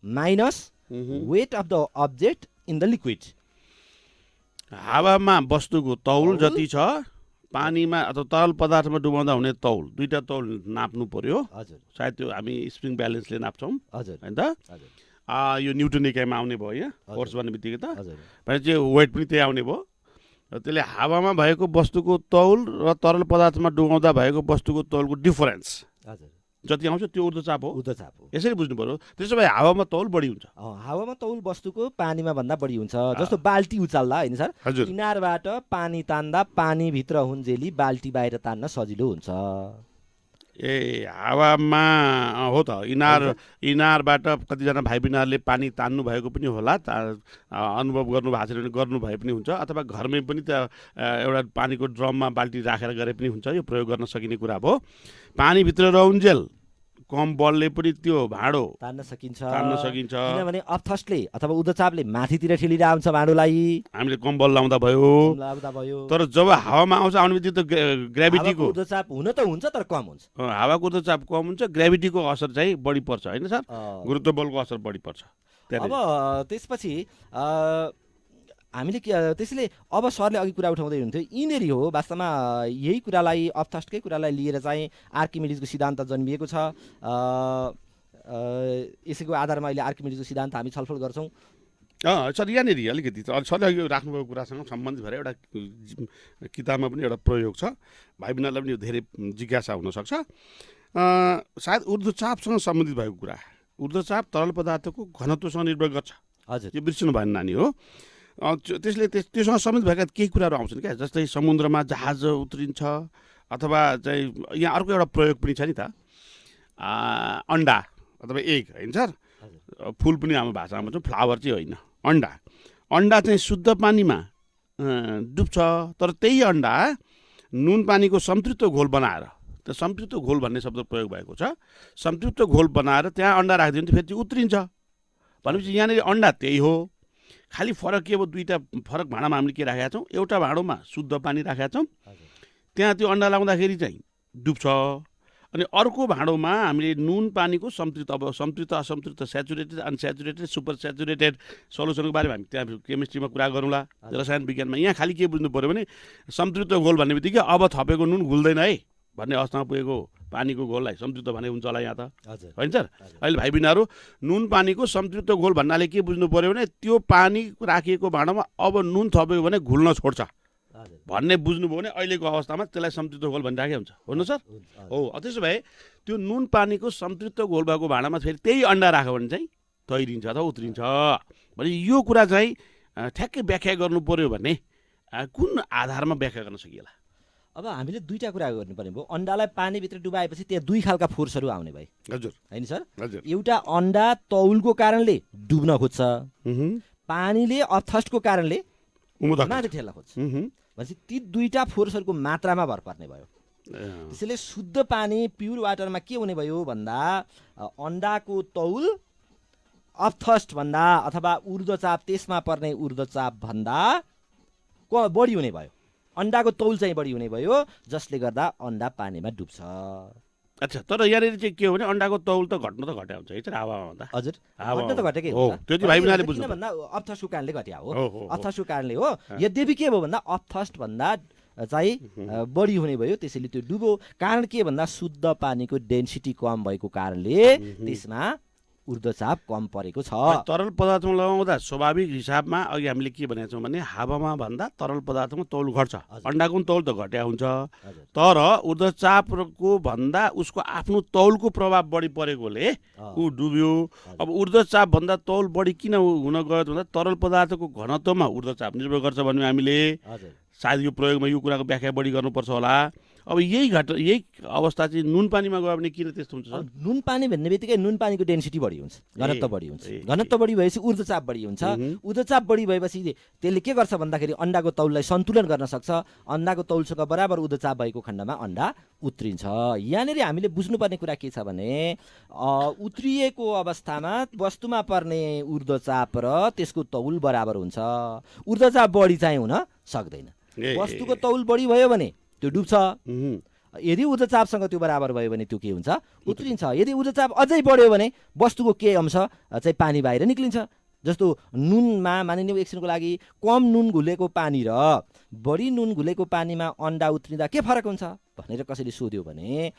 minus weight of the object in the liquid. हावामा वस्तुको तौल जति छ, पानीमा अथवा तरल पदार्थमा डुबाउँदा हुने तौल, दुईटा तौल नाप्नु पर्यो। हजुर। सायद त्यो हामी स्प्रिङ ब्यालेन्सले नाप्छौँ। हजुर। होइन त? यो न्युटन इकाइमा आउने भयो यहाँ फोर्स भन्ने बित्तिकै त। हजुर। भनेपछि वेट पनि त्यही आउने भयो। र त्यसले हावामा भएको वस्तुको तौल र तरल पदार्थमा डुबाउँदा भएको वस्तुको तौलको डिफरेन्स जति आउँछ त्यो ऊर्जाचाप हो। ऊर्जाचाप हो, यसरी बुझ्नु पर्यो। त्यसो भए हावामा तौल बढी हुन्छ। हावामा तौल वस्तुको पानीमा भन्दा बढी हुन्छ। जस्तो बाल्टी उचाल्दा, होइन सर, किनारबाट पानी तान्दा पानीभित्र हुन्जेली बाल्टी बाहिर तान्न सजिलो हुन्छ। हावामा हो त। इनारबाट कतिजना भाइ बहिनीहरूले पानी तान्नु भएको पनि होला, अनुभव गर्नु भएको छ भने गर्नु भए पनि हुन्छ। अथवा घरमै पनि त एउटा पानीको ड्रममा बाल्टी राखेर गरे पनि हुन्छ। यो प्रयोग गर्न सकिने कुरा भयो। पानीभित्र रहउन्जेल कम बलले पनि त्यो भाँडो तान्न सकिन्छ। किनभने अपथस्टले अथवा ऊर्जाचापले माथितिर ठेलिरहेको हुन्छ भाँडोलाई, हामीले कम बल लाउँदा भयो। तर जब हावामा आउँछ आउने बित्तिकै त ग्राभिटीको ऊर्जाचाप हुन त हुन्छ तर कम हुन्छ। हावाको ऊर्जाचाप कम हुन्छ, ग्राभिटीको असर चाहिँ बढी पर्छ, होइन सर? गुरुत्व बलको असर बढी पर्छ। अब त्यसपछि हामीले त्यसैले अब सरले अघि कुरा उठाउँदै हुनुहुन्थ्यो, यिनीहरू हो वास्तवमा यही कुरालाई अपथस्टकै कुरालाई लिएर चाहिँ आर्किमिडिजको सिद्धान्त जन्मिएको छ। यसैको आधारमा अहिले आर्किमिडिजको सिद्धान्त हामी छलफल गर्छौँ। सर यहाँनिर अलिकति सरले अघि राख्नुभएको कुरासँग सम्बन्धित भएर एउटा किताबमा पनि एउटा प्रयोग छ। भाइ बहिनीलाई पनि यो धेरै जिज्ञासा हुनसक्छ। सायद ऊर्ध्वचापसँग सम्बन्धित भएको कुरा। ऊर्ध्वचाप तरल पदार्थको घनत्वसँग निर्भर गर्छ। हजुर। यो बिर्सिनु भएन नानी हो। त्यसले त्योसँग सम्बन्धित भएका केही कुराहरू आउँछन् क्या, जस्तै समुद्रमा जहाज उत्रिन्छ, अथवा चाहिँ यहाँ अर्को एउटा प्रयोग पनि छ नि त, अन्डा अथवा एग, होइन सर? फुल पनि हाम्रो भाषामा भन्छौँ, फ्लावर चाहिँ होइन, अन्डा चाहिँ शुद्ध पानीमा डुब्छ। तर त्यही अन्डा नुन पानीको सम्तृप्त घोल बनाएर, त्यो सम्तृप्त घोल भन्ने शब्द प्रयोग भएको छ, सम्तृप्त घोल बनाएर त्यहाँ अन्डा राखिदियो भने फेरि त्यो उत्रिन्छ। भनेपछि यहाँनिर अन्डा त्यही हो, खालि फरक के हो, दुईवटा फरक भाँडामा हामीले के राखेका छौँ। एउटा भाँडोमा शुद्ध पानी राखेका छौँ, त्यहाँ त्यो अन्डा लाउँदाखेरि चाहिँ डुब्छ। अनि अर्को भाँडोमा हामीले नुन पानीको सम्तृप्त, अब सम्तृप्त असम्तृप्त, स्याचुरेटेड अनस्याचुरेटेड सुपर स्याचुरेटेड सल्युसनको बारेमा हामी त्यहाँ केमिस्ट्रीमा कुरा गरौँला, रसायन विज्ञानमा। यहाँ खालि के बुझ्नु पऱ्यो भने सम्तृप्त घोल भन्ने बित्तिकै अब थपेको नुन घुल्दैन है, भन्ने अवस्थामा पुगेको पानीको घोललाई संतृप्त भने हुन्छ होला यहाँ त हजुर होइन सर अहिले भाइ बहिनीहरू नुन पानीको संतृप्त घोल भन्नाले के बुझ्नु पर्यो भने त्यो पानी राखिएको भाँडामा अब नुन थप्यो भने घुल्न छोड्छ हजुर भन्ने बुझ्नुभयो भने अहिलेको अवस्थामा त्यसलाई संतृप्त घोल भनिराखेको हुन्छ हो न सर हो त्यसो भए त्यो नुन पानीको संतृप्त घोल भएको भाँडामा फेरि त्यही अन्डा राख्यो भने चाहिँ तैरिन्छ अथवा उत्रिन्छ भने यो कुरा चाहिँ ठ्याक्कै व्याख्या गर्नु पर्यो भने कुन आधारमा व्याख्या गर्न सकिएला अब हामीले दुईटा कुरा गर्नुपर्ने भयो अन्डालाई पानीभित्र डुबाएपछि त्यहाँ दुई खालका फोर्सहरू आउने भए हजुर होइन सर हजुर एउटा अन्डा तौलको कारणले डुब्न खोज्छ उहुँ, पानीले अथस्टको कारणले उमुदा माथि ठेल्न खोज्छ उहुँ, भनेपछि ती दुईटा फोर्सहरूको मात्रामा भर पर्ने भयो त्यसैले शुद्ध पानी प्युर वाटरमा के हुने भयो भन्दा अन्डाको तौल अथस्ट भन्दा अथवा ऊर्ध्वचाप त्यसमा पर्ने ऊर्ध्वचाप भन्दा बढी हुने भयो अन्डाको तौल चाहिँ बढी हुने भयो जसले गर्दा अन्डा पानीमा डुब्छ अच्छा तर यहाँनिर चाहिँ के हो भने अन्डाको तौल त घट्नु त घट्या हुन्छ है सर हावामा भन्दा हजुर हावा घट्न त घटेकै हो, हुन्छ त्यो चाहिँ भाइ बहिनीले बुझ्नु किन भन्दा अथस्टको कारणले घट्या हो, हो हो। अथस्टको कारणले हो यद्यपि के भयो भन्दा अथस्ट भन्दा चाहिँ बढी हुने भयो त्यसैले त्यो डुब्यो कारण के भन्दा शुद्ध पानीको डेन्सिटी कम भएको कारणले त्यसमा ऊर्ध्वचाप कम परेको छ तरल पदार्थमा लगाउँदा स्वाभाविक हिसाबमा अघि हामीले के भनेका छौँ भने हावामा भन्दा तरल पदार्थमा तौल घट्छ अन्डाको पनि तौल त घट्या हुन्छ हजुर तर ऊर्ध्वचापको भन्दा उसको आफ्नो तौलको प्रभाव बढी परेकोले ऊ डुब्यो अब ऊर्ध्वचाप भन्दा तौल बढी किन हुन गयो भन्दा तरल पदार्थको घनत्वमा ऊर्ध्वचाप निर्भर गर्छ भन्यो हामीले हजुर सायद यो प्रयोगमा यो कुराको व्याख्या बढी गर्नुपर्छ होला अब यही अवस्था चाहिँ नुन पानीमा गयो भने किन त्यस्तो हुन्छ सर? नुन पानी भन्ने बित्तिकै नुन पानीको डेन्सिटी बढी हुन्छ घनत्व बढी हुन्छ घनत्व बढी भएपछि ऊर्ध्वचाप बढी हुन्छ ऊर्ध्वचाप बढी भएपछि त्यसले के गर्छ भन्दाखेरि अन्डाको तौललाई सन्तुलन गर्न सक्छ अन्डाको तौलसँग बराबर ऊर्ध्वचाप भएको खण्डमा अन्डा उत्रिन्छ यहाँनिर हामीले बुझ्नुपर्ने कुरा के छ भने उत्रिएको अवस्थामा वस्तुमा पर्ने ऊर्ध्वचाप र त्यसको तौल बराबर हुन्छ ऊर्ध्वचाप बढी चाहिँ हुन सक्दैन वस्तुको तौल बढी भयो भने त्यो डुब्छ यदि ऊर्ध्वचापसँग त्यो बराबर भयो भने त्यो के हुन्छ उत्रिन्छ यदि ऊर्ध्वचाप अझै बढ्यो भने वस्तुको के अंश चाहिँ पानी बाहिर निक्लिन्छ जस्तो नुनमा मानिने एकछिनको लागि कम नुन घुलेको पानी र बढी नुन घुलेको पानीमा अन्डा उत्रिँदा के फरक हुन्छ भनेर कसैले सोध्यो भने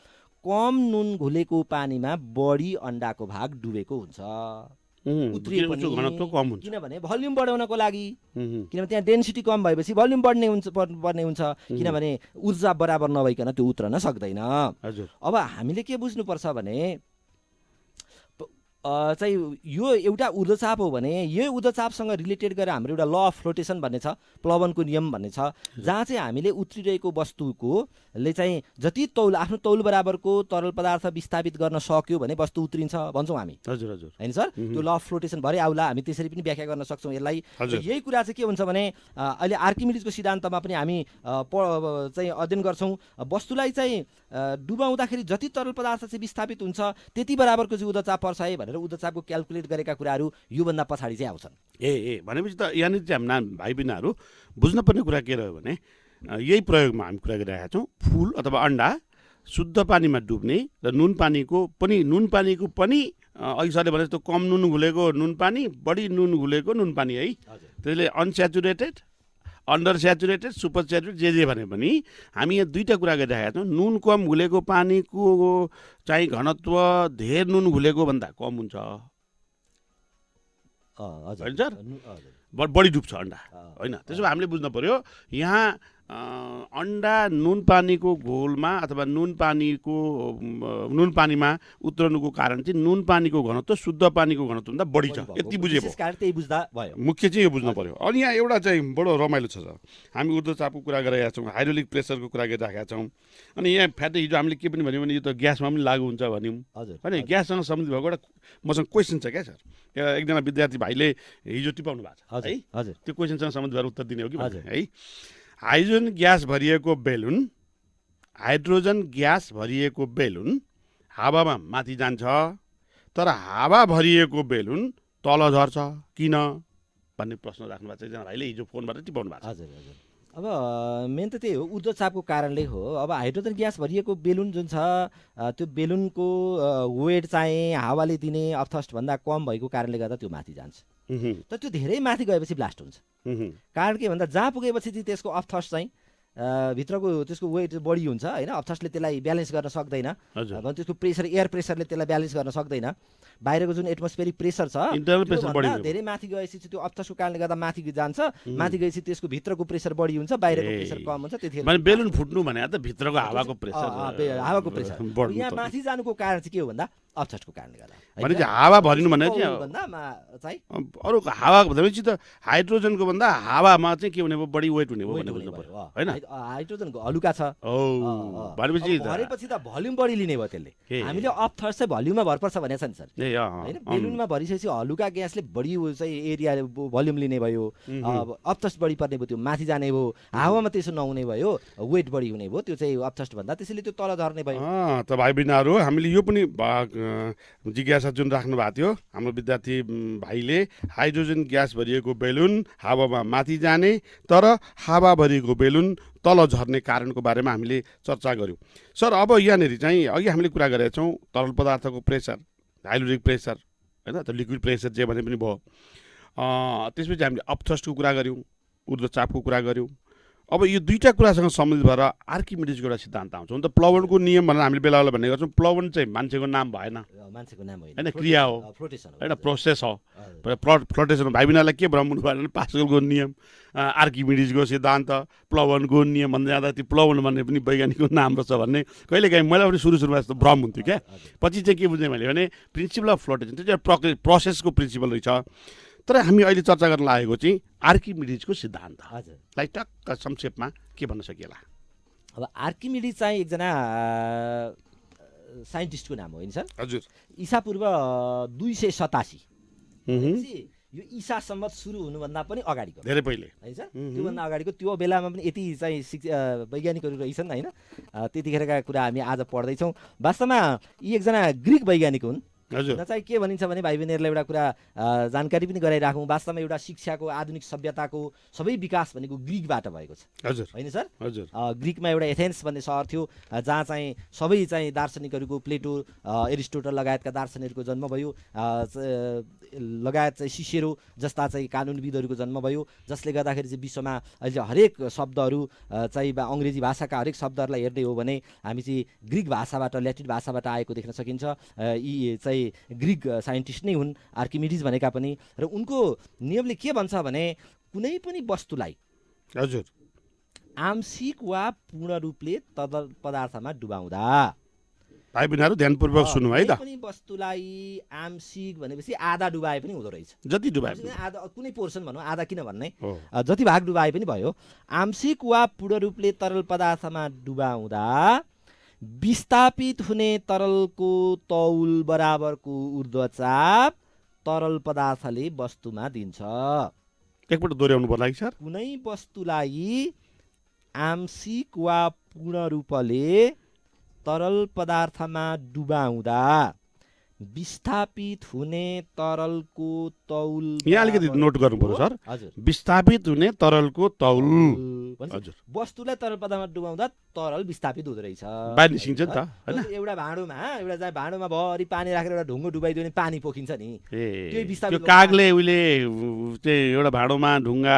कम नुन घुलेको पानीमा बढी अन्डाको भाग डुबेको हुन्छ उत्रिए पनि घनत्व कम हुन्छ किनभने भल्युम बढाउनको लागि किनभने त्यहाँ डेन्सिटी कम भएपछि भल्युम बढ्ने हुन्छ किनभने ऊर्जा बराबर नभइकन त्यो उत्रन सक्दैन हजुर अब हामीले के बुझ्नुपर्छ भने चाहिँ यो एउटा ऊर्ध्वचाप हो भने यो ऊर्ध्वचापसँग रिलेटेड गरेर हाम्रो एउटा ल अफ फ्लोटेसन भन्ने छ प्लवनको नियम भन्ने छ जहाँ चाहिँ हामीले उत्रिरहेको वस्तुकोले चाहिँ जति तौल आफ्नो तौल बराबरको तरल पदार्थ विस्थापित गर्न सक्यो भने वस्तु उत्रिन्छ भन्छौँ हामी हजुर हजुर होइन सर त्यो ल अफ फ्लोटेसन भरे आउला हामी त्यसरी पनि व्याख्या गर्न सक्छौँ यसलाई यही कुरा चाहिँ के हुन्छ भने अहिले आर्किमिडिजको सिद्धान्तमा पनि हामी चाहिँ अध्ययन गर्छौँ वस्तुलाई चाहिँ डुबाउँदाखेरि जति तरल पदार्थ चाहिँ विस्थापित हुन्छ त्यति बराबरको चाहिँ ऊर्ध्वचाप पर्छ है भनेर ऊर्ध्वचापको क्याल्कुलेट गरेका कुराहरू योभन्दा पछाडि चाहिँ आउँछन् भनेपछि त यहाँनिर चाहिँ हामी भाइ बहिनीहरू बुझ्नुपर्ने कुरा के रह्यो भने यही प्रयोगमा हामी कुरा गरिरहेका छौँ फुल अथवा अन्डा शुद्ध पानीमा डुब्ने र नुन पानीको पनि अघि सरले भने जस्तो कम नुन घुलेको नुन पानी बढी नुन घुलेको नुन पानी है त्यसले अनस्याचुरेटेड अन्डर स्याचुरेटेड सुपर स्याचुरेटेड जे भने पनि हामी यहाँ दुईवटा कुरा गरिरहेका छौँ नुन कम घुलेको पानीको चाहिँ घनत्व धेर नुन घुलेको भन्दा कम हुन्छ होइन सर बढी डुब्छ अन्डा होइन त्यसो भए हामीले बुझ्नु पर्यो यहाँ अन्डा नुन पानीको घोलमा अथवा नुन पानीमा उत्रनुको कारण चाहिँ नुन पानीको घनत्व शुद्ध पानीको घनत्वभन्दा बढी छ यति बुझेको मुख्य चाहिँ यो बुझ्नु पर्यो अनि यहाँ एउटा चाहिँ बडो रमाइलो छ सर हामी ऊर्ध्वचापको कुरा गरिरहेका छौँ हाइड्रोलिक प्रेसरको कुरा गरिरहेका छौँ अनि यहाँ फ्याट हिजो हामीले के पनि भन्यौँ भने यो त ग्यासमा पनि लागु हुन्छ भन्यौँ होइन ग्याससँग सम्बन्धित भएको एउटा मसँग क्वेसन छ क्या सर एकजना विद्यार्थी भाइले हिजो टिपाउनु भएको छ है त्यो क्वेसनसँग सम्बन्धित भएर उत्तर दिने हो कि है हाइड्रोजन ग्यास भरिएको बेलुन हावामा माथि जान्छ तर हावा भरिएको बेलुन तल झर्छ किन भन्ने प्रश्न राख्नु भएको छ एकजना भाइले हिजो फोनबाट टिपाउनु भएको छ अब मेन त त्यही हो ऊर्ध्वचापको कारणले हो अब हाइड्रोजन ग्यास भरिएको बेलुन जुन छ त्यो बेलुनको वेट चाहिँ हावाले दिने अर्थस्टभन्दा कम भएको कारणले गर्दा त्यो माथि जान्छ तर त्यो धेरै माथि गएपछि ब्लास्ट हुन्छ कारण के भन्दा जहाँ पुगेपछि चाहिँ त्यसको अर्थस्ट चाहिँ भित्रको त्यसको वेट बढी हुन्छ होइन, अब्थस्टले त्यसलाई ब्यालेन्स गर्न सक्दैन, हजुर। भने त्यसको प्रेसर एयर प्रेसरले त्यसलाई ब्यालेन्स गर्न सक्दैन। बाहिरको जुन एटमोस्फेरिक प्रेसर छ Internal pressure बढी त्योभन्दा हुन्छ। धेरै माथि गएपछि त्यो अब्थस्टको कारणले गर्दा माथि जान्छ, माथि गएपछि त्यसको भित्रको प्रेसर बढी हुन्छ, बाहिरको प्रेसर कम हुन्छ, त्यतिखेर माने बेलुन फुट्नु भने त भित्रको हावाको प्रेसर हावाको प्रेसर बढ्नु यहाँ त। माथि जानुको कारण चाहिँ के हो भन्दा अब्थस्टको कारणले गर्दा भने चाहिँ हावा भरिनु भने चाहिँ भन्दा चाहिँ अरू हावा भनेपछि त हाइड्रोजनको भन्दा हावामा चाहिँ के हुने भयो, बढी वेट हुने भयो weight भन्ने हुने बुझ्नु भयो। पर्यो हैन। हाइड्रोजनको हलुका छ, भनेपछि भरेपछि त भल्युम बढी लिने भयो त्यसले। ए। हामीले अफ थर्स्ट चाहिँ भल्युममा भर पर्छ भनेको छ नि सर ए होइन, बेलुनमा भरिसकेपछि हलुका ग्यासले बढी चाहिँ एरिया भल्युम लिने भयो, अफ थर्स्ट बढी पर्ने भयो, त्यो माथि जाने भयो, हावामा त्यसो नहुने भयो, वेट बढी हुने भयो, त्यो चाहिँ अफ थर्स्ट भन्दा, त्यसैले त्यो तल झर्ने भयो। त भाइ बहिनीहरू हामीले यो पनि जिज्ञासा जुन राख्नु भएको थियो हाम्रो विद्यार्थी भाइले, हाइड्रोजन ग्यास भरिएको बेलुन हावामा माथि जाने तर हावा भरिएको बेलुन तल झर्ने कारणको बारेमा हामीले चर्चा गऱ्यौँ। सर अब यहाँनिर चाहिँ अघि हामीले कुरा गरेका छौँ तरल पदार्थको प्रेसर, हाइड्रोलिक प्रेसर होइन, त लिक्विड प्रेसर जे भने पनि भयो। त्यसपछि हामीले अपथ्रस्टको कुरा गऱ्यौँ, ऊर्ध्वचापको कुरा गऱ्यौँ। अब यो दुईवटा कुरासँग सम्बन्धित भएर आर्किमिडिजको एउटा सिद्धान्त आउँछ। हुन त प्लवनको नियम भनेर हामीले बेला बेला भन्ने गर्छौँ, प्लवन चाहिँ मान्छेको नाम भएन मान्छेको नाम होइन, क्रिया हो फ्लोटेसन होइन, प्रोसेस हो, फ्लोटेसन हो। भाइ बहिनीलाई के भ्रम हुनु भएन, पास्कलको नियम, आर्किमिडिजको सिद्धान्त, प्लवनको नियम भन्दै जाँदा त्यो प्लवन भन्ने पनि वैज्ञानिकको नाम रहेछ भन्ने कहिलेकाहीँ मलाई पनि सुरुमा यस्तो भ्रम हुन्थ्यो क्या। पछि चाहिँ के बुझेँ मैले भने प्रिन्सिपल अफ फ्लोटेसन त्यो चाहिँ प्रोसेसको प्रिन्सिपल रहेछ। तर हामी अहिले चर्चा गर्न लागेको चाहिँ आर्किमिडिजको सिद्धान्त, हजुर। टक्क संक्षेपमा के भन्न सकिएला? अब आर्किमिडिज चाहिँ एकजना साइन्टिस्टको नाम हो होइन सर, हजुर। ईसापूर्व 287 Mhm. यो ईसा सम्मत सुरु हुनुभन्दा पनि अगाडिको धेरै पहिले है सर, त्योभन्दा अगाडिको त्यो बेलामा पनि यति चाहिँ वैज्ञानिकहरू रहेछन् होइन, त्यतिखेरका कुरा हामी आज पढ्दैछौँ। वास्तवमा यी एकजना ग्रिक वैज्ञानिक हुन्। हजुर। चाहिँ के भनिन्छ भने भाइ बहिनीहरूलाई एउटा कुरा जानकारी पनि गराइराखौँ, वास्तवमा एउटा शिक्षाको आधुनिक सभ्यताको सबै विकास भनेको ग्रिकबाट भएको छ हजुर होइन सर। हजुर। ग्रिकमा एउटा एथेन्स भन्ने सहर थियो जहाँ चाहिँ सबै चाहिँ दार्शनिकहरूको प्लेटो एरिस्टोटल लगायतका दार्शनिकहरूको जन्म भयो, लगायत चाहिँ सिसेरो जस्ता चाहिँ कानुनविदहरूको जन्म भयो, जसले गर्दाखेरि चाहिँ विश्वमा अहिले हरेक शब्दहरू चाहिँ अङ्ग्रेजी भाषाका हरेक शब्दहरूलाई हेर्ने हो भने हामी चाहिँ ग्रिक भाषाबाट ल्याटिन भाषाबाट आएको देख्न सकिन्छ। यी चाहिँ ग्रिक साइन्टिस्ट नै हुन् आर्किमिडिज भनेका पनि, र उनको नियमले के भन्छ भने कुनै पनि वस्तुलाई हजुर आंशिक वा पूर्ण रूपले तरल पदार्थमा डुबाउँदा, भाइ बहिनीहरू ध्यानपूर्वक सुन्नु है त, कुनै पनि वस्तुलाई आंशिक भनेपछि आधा डुबाए पनि हुँदो रहेछ, जति डुबाए आधा कुनै पोर्सन भनौँ, आधा किन भन्ने हो, जति भाग डुबाए पनि भयो। आंशिक वा पूर्ण रूपले तरल पदार्थमा डुबाउँदा विस्थापित हुने तरलको तौल बराबरको ऊर्ध्वचाप तरल पदार्थले वस्तुमा दिन्छ। एकपल्ट दोहोऱ्याउनु पर्ला कि सर? कुनै वस्तुलाई आंशिक वा पूर्ण रूपले तरल पदार्थमा डुबाउँदा विस्थापित हुने तरलको तौल, यहाँ अलिकति नोट गर्नु पर्यो सर, हजुर, विस्थापित हुने तरलको तौल। हजुर। वस्तुलाई तरल पदार्थमा डुबाउँदा तरल विस्थापित हुँदो रहेछ, बाहिर निस्किन्छ नि त हैन? एउटा भाँडोमा एउटा चाहिँ भाँडोमा भरि पानी राखेर एउटा ढुङ्गो डुबाइदियो भने पानी पोखिन्छ नि, त्यो त्यो विस्थापित कागले उहिले चाहिँ एउटा भाँडोमा ढुङ्गा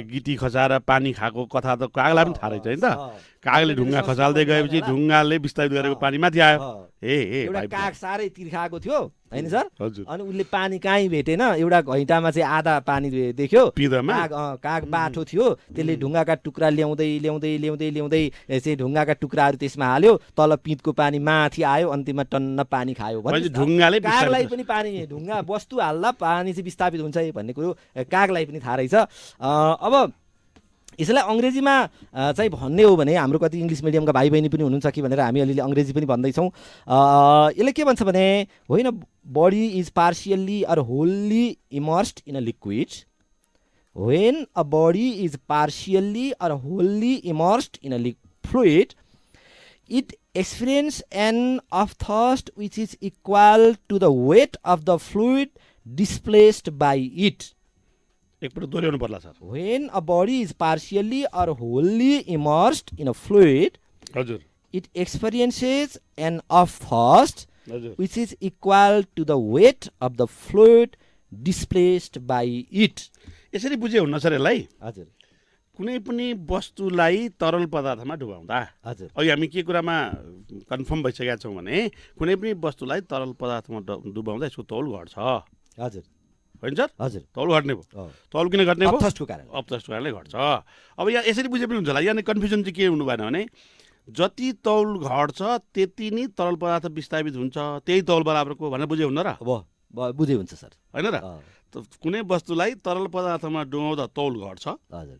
गिटी खसाएर पानी खाएको कथा त कागलाई पनि थाहा रहेछ नि त। कागले ढुङ्गा खसाल्दै गएपछि ढुङ्गाले विस्थापित गरेको पानी माथि आयो। एउटा काग साह्रै तिर्खाएको थियो होइन सर, हजुर। अनि उसले पानी कहीँ भेटेन, एउटा घैँटामा चाहिँ आधा पानी देख्यो, पिँधमा काग बाठो थियो, त्यसले ढुङ्गाका टुक्रा ल्याउँदै ल्याउँदै ल्याउँदै ल्याउँदै चाहिँ ढुङ्गाका टुक्राहरू त्यसमा हाल्यो, तल पिँधको पानी माथि आयो, अन्तिममा टन्न पानी खायो। ढुङ्गाले कागलाई पनि पानी ढुङ्गा वस्तु हाल्दा पानी चाहिँ विस्थापित हुन्छ भन्ने कुरो कागलाई पनि थाहा रहेछ। अब यसलाई अङ्ग्रेजीमा चाहिँ भन्ने हो भने हाम्रो कति इङ्ग्लिस मिडियमका भाइ बहिनी पनि हुनुहुन्छ कि भनेर हामी अलिअलि अङ्ग्रेजी पनि भन्दैछौँ। यसले के भन्छ भने होइन, body is partially or wholly immersed in a liquid, when a body is partially or wholly immersed in a fluid, it experiences an upthrust which is equal to the weight of the fluid displaced by it. एकपल्ट दोहोऱ्याउनु पर्ला sir. When a body is partially or wholly immersed in a fluid, हजुर it experiences an upthrust हजुर which is equal to the weight of the fluid displaced by it. यसरी बुझे हुन्न सर यसलाई? हजुर। कुनै पनि वस्तुलाई तरल पदार्थमा डुबाउँदा हजुर अहिले हामी के कुरामा कन्फर्म भइसकेका छौँ भने कुनै पनि वस्तुलाई तरल पदार्थमा डुबाउँदा यसको तौल घट्छ हजुर होइन सर हजुर तौल घट्ने भयो तौल किन घट्ने भयो अर्थको कारण अपथ्रस्टको कारणले घट्छ अब यहाँ यसरी बुझे पनि हुन्छ होला यहाँ कन्फ्युजन चाहिँ के हुनु भएन भने जति तौल घट्छ त्यति नै तरल पदार्थ विस्थापित हुन्छ त्यही तौल बराबरको भनेर बुझे हुन्न र बुझे हुन्छ सर होइन र कुनै वस्तुलाई तरल पदार्थमा डुबाउँदा तौल घट्छ हजुर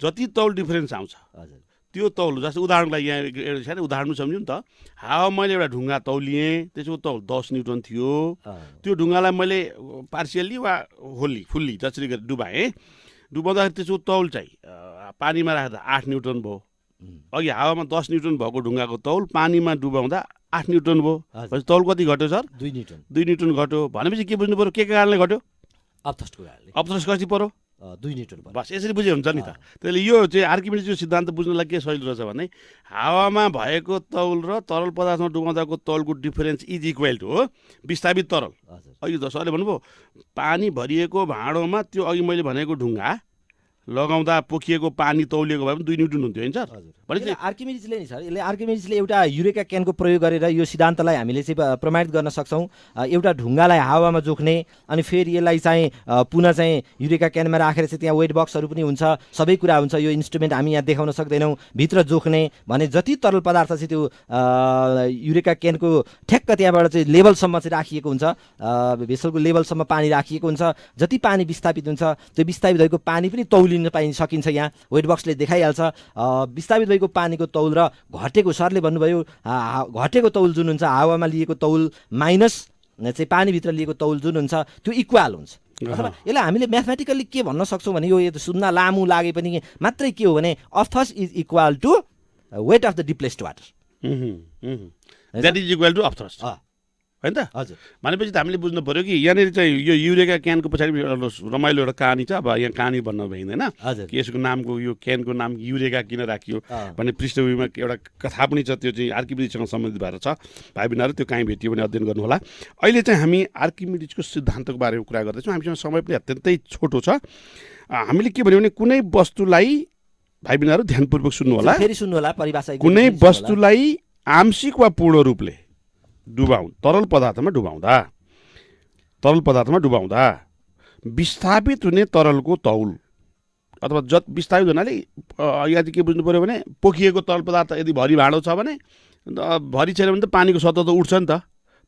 जति तौल डिफरेन्स आउँछ हजुर त्यो तौल जस्तै उदाहरणको लागि यहाँ एउटा सानो उदाहरण सम्झ्यौँ नि त हावा मैले एउटा ढुङ्गा तौलिएँ त्यसको तौल 10 न्युटन थियो त्यो ढुङ्गालाई मैले पार्सियल्ली वा होल्ली फुल्ली जसरी गरी डुबाउँदाखेरि त्यसको तौल चाहिँ पानीमा राख्दा 8 न्युटन भयो अघि हावामा 10 न्युटन भएको ढुङ्गाको तौल पानीमा डुबाउँदा 8 न्युटन भयो तौल कति घट्यो सर 2 न्युटन घट्यो भनेपछि के बुझ्नु पऱ्यो के कारणले घट्यो अपथ्रस्ट कति पऱ्यो 2 न्युटन बस यसरी बुझे हुन्छ नि त त्यसले यो चाहिँ आर्किमिडिजको सिद्धान्त बुझ्नलाई के सजिलो रहेछ भने हावामा भएको तौल र तरल पदार्थमा डुबाउँदाको तौलको डिफरेन्स इज इक्वल टु हो विस्थापित तरल अघि त सरले भन्नुभयो पानी भरिएको भाँडोमा त्यो अघि मैले भनेको ढुङ्गा लगाउँदा पोखिएको पानी तौलिएको भए पनि 2 न्युटन हुन्थ्यो होइन सर भनेपछि आर्किमिडिजले नि सर यसले आर्किमिडिजले एउटा युरेका क्यानको प्रयोग गरेर यो सिद्धान्तलाई हामीले चाहिँ प्रमाणित गर्न सक्छौँ एउटा ढुङ्गालाई हावामा जोख्ने अनि फेरि यसलाई चाहिँ पुनः चाहिँ युरेका क्यानमा राखेर चाहिँ त्यहाँ वेट बक्सहरू पनि हुन्छ सबै कुरा हुन्छ यो इन्स्ट्रुमेन्ट हामी यहाँ देखाउन सक्दैनौँ भित्र जोख्ने भने जति तरल पदार्थ चाहिँ त्यो युरेका क्यानको ठ्याक्क त्यहाँबाट चाहिँ लेभलसम्म चाहिँ राखिएको हुन्छ भेसलको लेभलसम्म पानी राखिएको हुन्छ जति पानी विस्थापित हुन्छ त्यो विस्थापित भएको पानी पनि तौलिन सकिन्छ यहाँ वेट बक्सले देखाइहाल्छ विस्थापित भएको पानीको तौल र घटेको सरले भन्नुभयो घटेको तौल जुन हुन्छ हावामा लिएको तौल माइनस चाहिँ पानीभित्र लिएको तौल जुन हुन्छ त्यो इक्वल हुन्छ अथवा यसलाई हामीले म्याथमेटिकल्ली के भन्न सक्छौँ भने यो सुन्न लामो लागे पनि मात्रै के हो भने अर्थस is equal to weight of the displaced water that is equal to upthrust होइन त हजुर भनेपछि त हामीले बुझ्नु पऱ्यो कि यहाँनिर चाहिँ यो युरेका क्यानको पछाडि रमाइलो एउटा कहानी छ अब यहाँ कहानी भन्न भइँदैन कि यसको नामको यो क्यानको नाम युरेका किन राखियो भन्ने पृष्ठभूमिमा एउटा कथा पनि छ त्यो चाहिँ आर्किमिडिजसँग सम्बन्धित भएर छ भाइ बहिनीहरू त्यो कहीँ भेटियो भने अध्ययन गर्नुहोला अहिले चाहिँ हामी आर्किमिडिजको सिद्धान्तको बारेमा कुरा गर्दैछौँ हामीसँग समय पनि अत्यन्तै छोटो छ हामीले के भन्यो भने कुनै वस्तुलाई भाइ बहिनीहरू ध्यानपूर्वक सुन्नुहोला फेरि सुन्नुहोला परिभाषा कुनै वस्तुलाई आंशिक वा पूर्ण रूपले तरल पदार्थमा डुबाउँदा विस्थापित हुने तरलको तौल अथवा विस्थापित हुनाले यहाँ चाहिँ के बुझ्नु पऱ्यो भने पोखिएको तरल पदार्थ यदि भरि भाँडो छ भने भरि छैन भने त पानीको सतह त उठ्छ नि त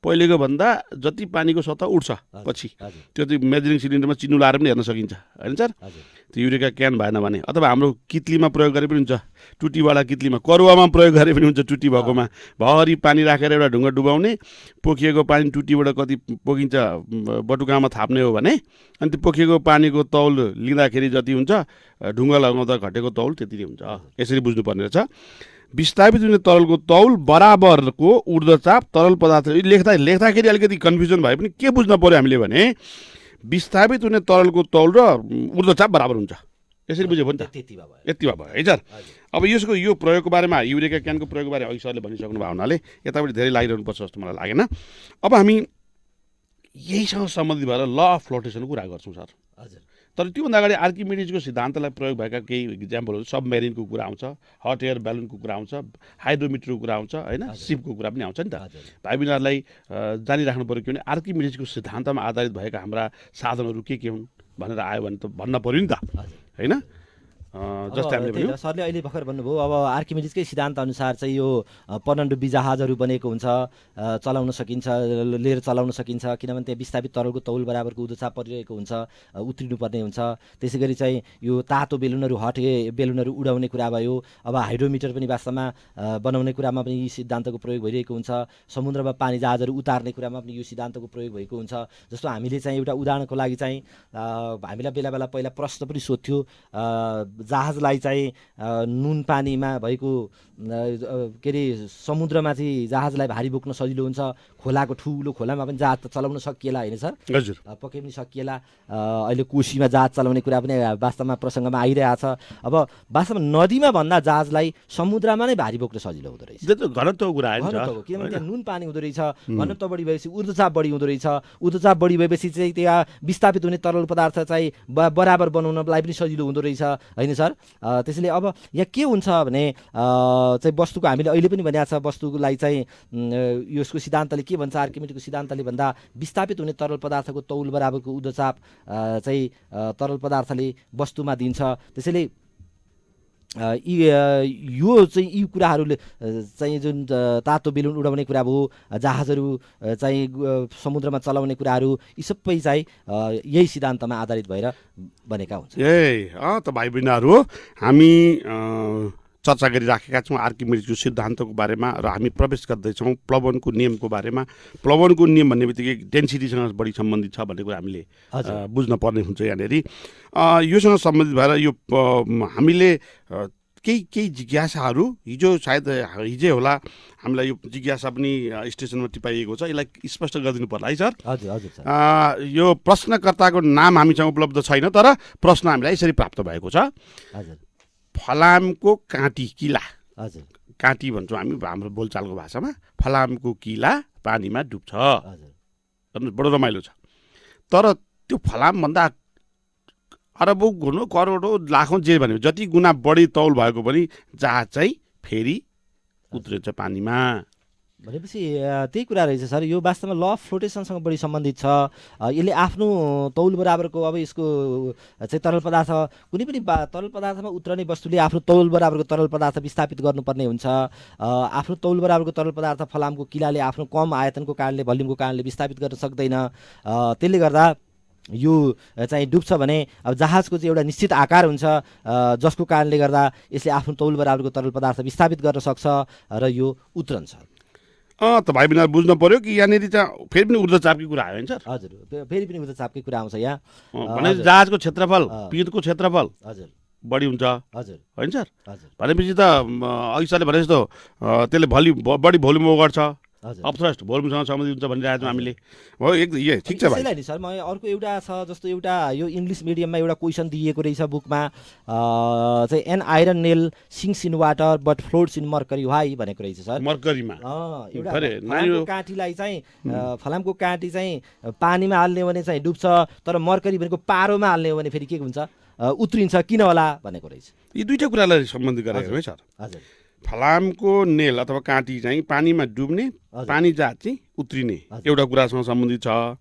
पहिलेको भन्दा जति पानीको सतह उठ्छ पछि त्यो चाहिँ मेजरिङ सिलिन्डरमा चिन्नु लाएर पनि हेर्न सकिन्छ होइन सर त्यो युरेका क्यान भएन भने अथवा हाम्रो कित्लीमा प्रयोग गरे पनि हुन्छ टुटीवाला कित्लीमा करुवामा प्रयोग गरे पनि हुन्छ टुटी भएकोमा भरि पानी राखेर एउटा ढुङ्गा डुबाउने पोखिएको पानी टुटीबाट कति पोखिन्छ बटुकामा थाप्ने हो भने अनि त्यो पोखिएको पानीको तौल लिँदाखेरि जति हुन्छ ढुङ्गा लगाउँदा घटेको तौल त्यति नै हुन्छ यसरी बुझ्नुपर्ने रहेछ विस्थापित हुने तरलको तौल बराबरको ऊर्ध्वचाप तरल पदार्थ लेख्दाखेरि अलिकति कन्फ्युजन भए पनि के बुझ्न पर्यो हामीले भने विस्थापित हुने तरलको तौल र ऊर्ध्वचाप बराबर हुन्छ यसरी बुझ्यो भने त यति भयो है सर अब यसको यो प्रयोगको बारेमा युरेका क्यानको प्रयोगको बारेमा अघि सरले भनिसक्नु भयो हुनाले यतापट्टि धेरै लागिरहनुपर्छ जस्तो मलाई लागेन अब हामी यहीसँग सम्बन्धित भएर ल अफ फ्लोटेसनको कुरा गर्छौँ सर हजुर तर त्योभन्दा अगाडि आर्किमिडिजको सिद्धान्तलाई प्रयोग भएका केही इक्जाम्पलहरू सबमेरिनको कुरा आउँछ हट एयर ब्यालुनको कुरा आउँछ हाइड्रोमिटरको कुरा आउँछ होइन सिपको कुरा पनि आउँछ नि त भाइ बहिनीहरूलाई जानिराख्नु पऱ्यो किनभने आर्किमिडिजको सिद्धान्तमा आधारित भएका हाम्रा साधनहरू के हुन् भनेर आयो भने त भन्न पऱ्यो नि त होइन जस्तै हामीले सरले अहिले भर्खर भन्नुभयो अब आर्किमिडिजकै सिद्धान्त अनुसार चाहिँ यो पनडुब्बी जहाजहरू बनेको हुन्छ चलाउन सकिन्छ लिएर चलाउन सकिन्छ किनभने त्यहाँ विस्थापित तरलको तौल बराबरको ऊर्ध्वचाप परिरहेको हुन्छ उत्रिनुपर्ने हुन्छ त्यसै गरी चाहिँ यो तातो बेलुनहरू बेलुनहरू उडाउने कुरा भयो अब हाइड्रोमिटर पनि वास्तवमा बनाउने कुरामा पनि यी सिद्धान्तको प्रयोग भइरहेको हुन्छ समुद्रमा पानी जहाजहरू उतार्ने कुरामा पनि यो सिद्धान्तको प्रयोग भएको हुन्छ जस्तो हामीले चाहिँ एउटा उदाहरणको लागि चाहिँ हामीलाई बेला बेला पहिला प्रश्न पनि सोध्थ्यो जहाजलाई चाहिँ नुन पानीमा भएको के अरे समुद्रमा चाहिँ जहाजलाई भारी बोक्न सजिलो हुन्छ खोलाको ठुलो खोलामा पनि जहाज त चलाउन सकिएला होइन सर, हजुर पक्कै पनि सकिएला। अहिले कोसीमा जहाज चलाउने कुरा पनि वास्तवमा प्रसङ्गमा आइरहेछ। अब वास्तवमा नदीमा भन्दा जहाजलाई समुद्रमा नै भारी बोक्न सजिलो हुँदो रहेछ। त्यो त घनत्व कुरा होइन घनत्वको, किनभने त्यहाँ नुन पानी हुँदो रहेछ, घनत्व बढी भएपछि ऊर्ध्वचाप बढी हुँदो रहेछ, ऊर्ध्वचाप बढी भएपछि चाहिँ त्यहाँ विस्थापित हुने तरल पदार्थ चाहिँ बराबर बनाउनलाई पनि सजिलो हुँदो रहेछ होइन सर। त्यसैले अब यहाँ के हुन्छ भने चाहिँ वस्तुको हामीले अहिले पनि भनेको छ, वस्तुलाई चाहिँ यसको सिद्धान्तले के भन्छ, आर्किमिडीको सिद्धान्तले भन्दा विस्थापित हुने तरल पदार्थको तौल बराबरको ऊर्ध्वचाप चाहिँ तरल पदार्थले वस्तुमा दिन्छ। त्यसैले यो चाहिँ यी कुराहरूले चाहिँ जुन तातो बेलुन उडाउने कुरा भयो, जहाजहरू चाहिँ समुद्रमा चलाउने कुराहरू, यी सबै चाहिँ यही सिद्धान्तमा आधारित भएर बनेका हुन्छ। त भाइ बहिनीहरू हामी चर्चा गरिराखेका छौँ आर्किमिडीको सिद्धान्तको बारेमा र हामी प्रवेश गर्दैछौँ प्लवनको नियमको बारेमा। प्लवनको नियम भन्ने बित्तिकै डेन्सिटीसँग बढी सम्बन्धित छ भन्ने कुरा हामीले बुझ्न पर्ने हुन्छ यहाँनिर। योसँग सम्बन्धित भएर यो हामीले केही जिज्ञासाहरू हिजो सायद हिजै होला हामीलाई यो जिज्ञासा पनि स्टेसनमा टिपाइएको छ, यसलाई स्पष्ट गरिदिनु पर्ला है सर। हजुर हजुर सर। यो प्रश्नकर्ताको नाम हामीसँग उपलब्ध छैन, तर प्रश्न हामीलाई यसरी प्राप्त भएको छ। हजुर फलामको काँटी किला, हजुर काँटी भन्छौँ हामी हाम्रो बोलचालको भाषामा, फलामको किला पानीमा डुब्छ। हजुर बडो रमाइलो छ। तर त्यो फलामभन्दा अरबौँ गुणौँ करोडौँ लाखौँ जे भन्यो जति गुणा बढी तौल भएको पनि जहाज चाहिँ फेरि उत्रिन्छ पानीमा भनेपछि त्यही कुरा रहेछ सर। यो वास्तवमा ल अफ फ्लोटेसनसँग बढी सम्बन्धित छ। यसले आफ्नो तौल बराबरको, अब यसको चाहिँ तरल पदार्थ कुनै पनि तरल पदार्थमा उत्रने वस्तुले आफ्नो तौल बराबरको तरल पदार्थ विस्थापित गर्नुपर्ने हुन्छ। आफ्नो तौल बराबरको तरल पदार्थ फलामको किलाले आफ्नो कम आयतनको कारणले, भल्युमको कारणले विस्थापित गर्न सक्दैन। त्यसले गर्दा यो चाहिँ डुब्छ भने अब जहाजको चाहिँ एउटा निश्चित आकार हुन्छ जसको कारणले गर्दा यसले आफ्नो तौल बराबरको तरल पदार्थ विस्थापित गर्न सक्छ र यो उत्रन्छ। त भाइ बहिनीहरू बुझ्नु पर्यो कि यहाँनिर चाहिँ फेरि पनि ऊर्ध्वचापकै कुरा आयो होइन सर। हजुर फेरि पनि ऊर्ध्वचापकै कुरा आउँछ यहाँ। भने जहाजको क्षेत्रफल, पिँधको क्षेत्रफल हजुर बढी हुन्छ हजुर होइन सर। हजुर भनेपछि त अघि सरले भने जस्तो त्यसले बढी भोल्युम गर्छ, हजुर अपथ्रस्ट भोल्युमसँग सम्बन्धित हुन्छ भनिरहेको छौँ हामीले। हो एक ठिक छ भाइ। त्यसैलाई नि सर, म अर्को एउटा छ जस्तो एउटा यो इङ्ग्लिस मिडियममा एउटा क्वेसन दिएको रहेछ बुकमा चाहिँ an iron nail sinks in water but floats in mercury why भनेको रहेछ सर। मर्करीमा एउटा फलामको काँटीलाई चाहिँ फलामको काँटी चाहिँ पानीमा हाल्ने भने चाहिँ डुब्छ, तर मर्करी भनेको पारोमा हाल्ने हो भने फेरि के हुन्छ, उत्रिन्छ, किन होला भनेको रहेछ। यी दुईवटा कुरालाई सम्बन्धित गरेको है सर। हजुर फलामको नेल अथवा काँटी चाहिँ पानीमा डुब्ने, पानी जहाज चाहिँ उत्रिने एउटा कुरासँग सम्बन्धित छ।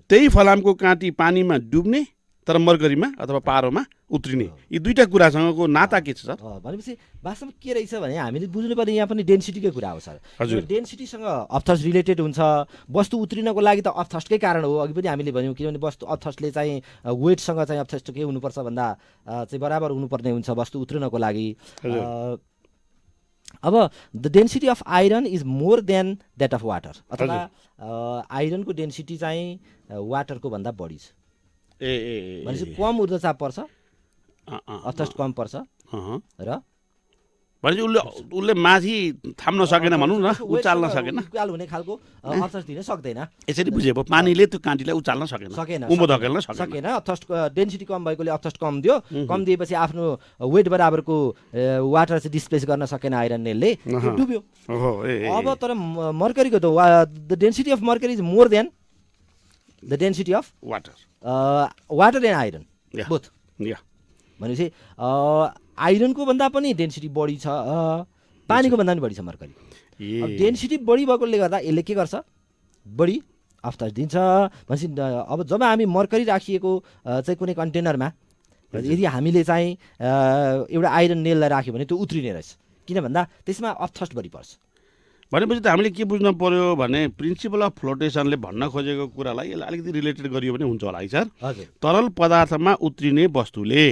त्यही फलामको काँटी पानीमा डुब्ने तर मर्करीमा अथवा पारोमा उत्रिने, यी दुईटा कुरासँगको नाता के छ सर? भनेपछि वास्तवमा के रहेछ भने हामीले बुझ्नुपर्ने यहाँ पनि डेन्सिटीकै कुरा हो सर। हजुर डेन्सिटीसँग अपथ्रस्ट रिलेटेड हुन्छ। वस्तु उत्रिनको लागि त अपथ्रस्टकै कारण हो, अघि पनि हामीले भन्यौँ, किनभने वस्तु अपथ्रस्टले चाहिँ वेटसँग चाहिँ अपथ्रस्ट के हुनुपर्छ भन्दा चाहिँ बराबर हुनुपर्ने हुन्छ वस्तु उत्रिनको लागि। अब the density of iron is more than that of water, अथवा आइरनको डेन्सिटी चाहिँ वाटरको भन्दा बढी छ। भनेपछि कम ऊर्ध्वचाप पर्छ, अपथ्रस्ट कम पर्छ र भनेपछि उसले माथि थाम्न सकेन भनौँ न, उचाल्न सकेन, उकाल हुने खालको अपथ्रस्ट दिन सक्दैन। यसरी बुझेको पानीले त्यो काँटीलाई उचाल्न सकेन, उँभो धकेल्न सकेन। अपथ्रस्ट डेन्सिटी कम भएकोले अपथ्रस्ट कम दियो, कम दिएपछि आफ्नो वेट बराबरको वाटर चाहिँ डिस्प्लेस गर्न सकेन आइरन नेलले, डुब्यो। अब तर मर्करीको त the density of mercury is more than the density of water and iron both. भनेपछि आइरनको भन्दा पनि डेन्सिटी बढी छ, पानीको भन्दा पनि बढी छ मर्करी। डेन्सिटी बढी भएकोले गर्दा यसले के गर्छ, बढी अपथ्रस्ट दिन्छ। भनेपछि अब जब हामी मर्करी राखिएको चाहिँ कुनै कन्टेनरमा यदि हामीले चाहिँ एउटा आइरन नेललाई राख्यो भने त्यो उत्रिने रहेछ, किन भन्दा त्यसमा अपथ्रस्ट बढी पर्छ। भनेपछि त हामीले के बुझ्नु पर्यो भने प्रिन्सिपल अफ फ्लोटेसनले भन्न खोजेको कुरालाई यसलाई अलिकति रिलेटेड गरियो भने हुन्छ होला है सर। तरल पदार्थमा उत्रिने वस्तुले,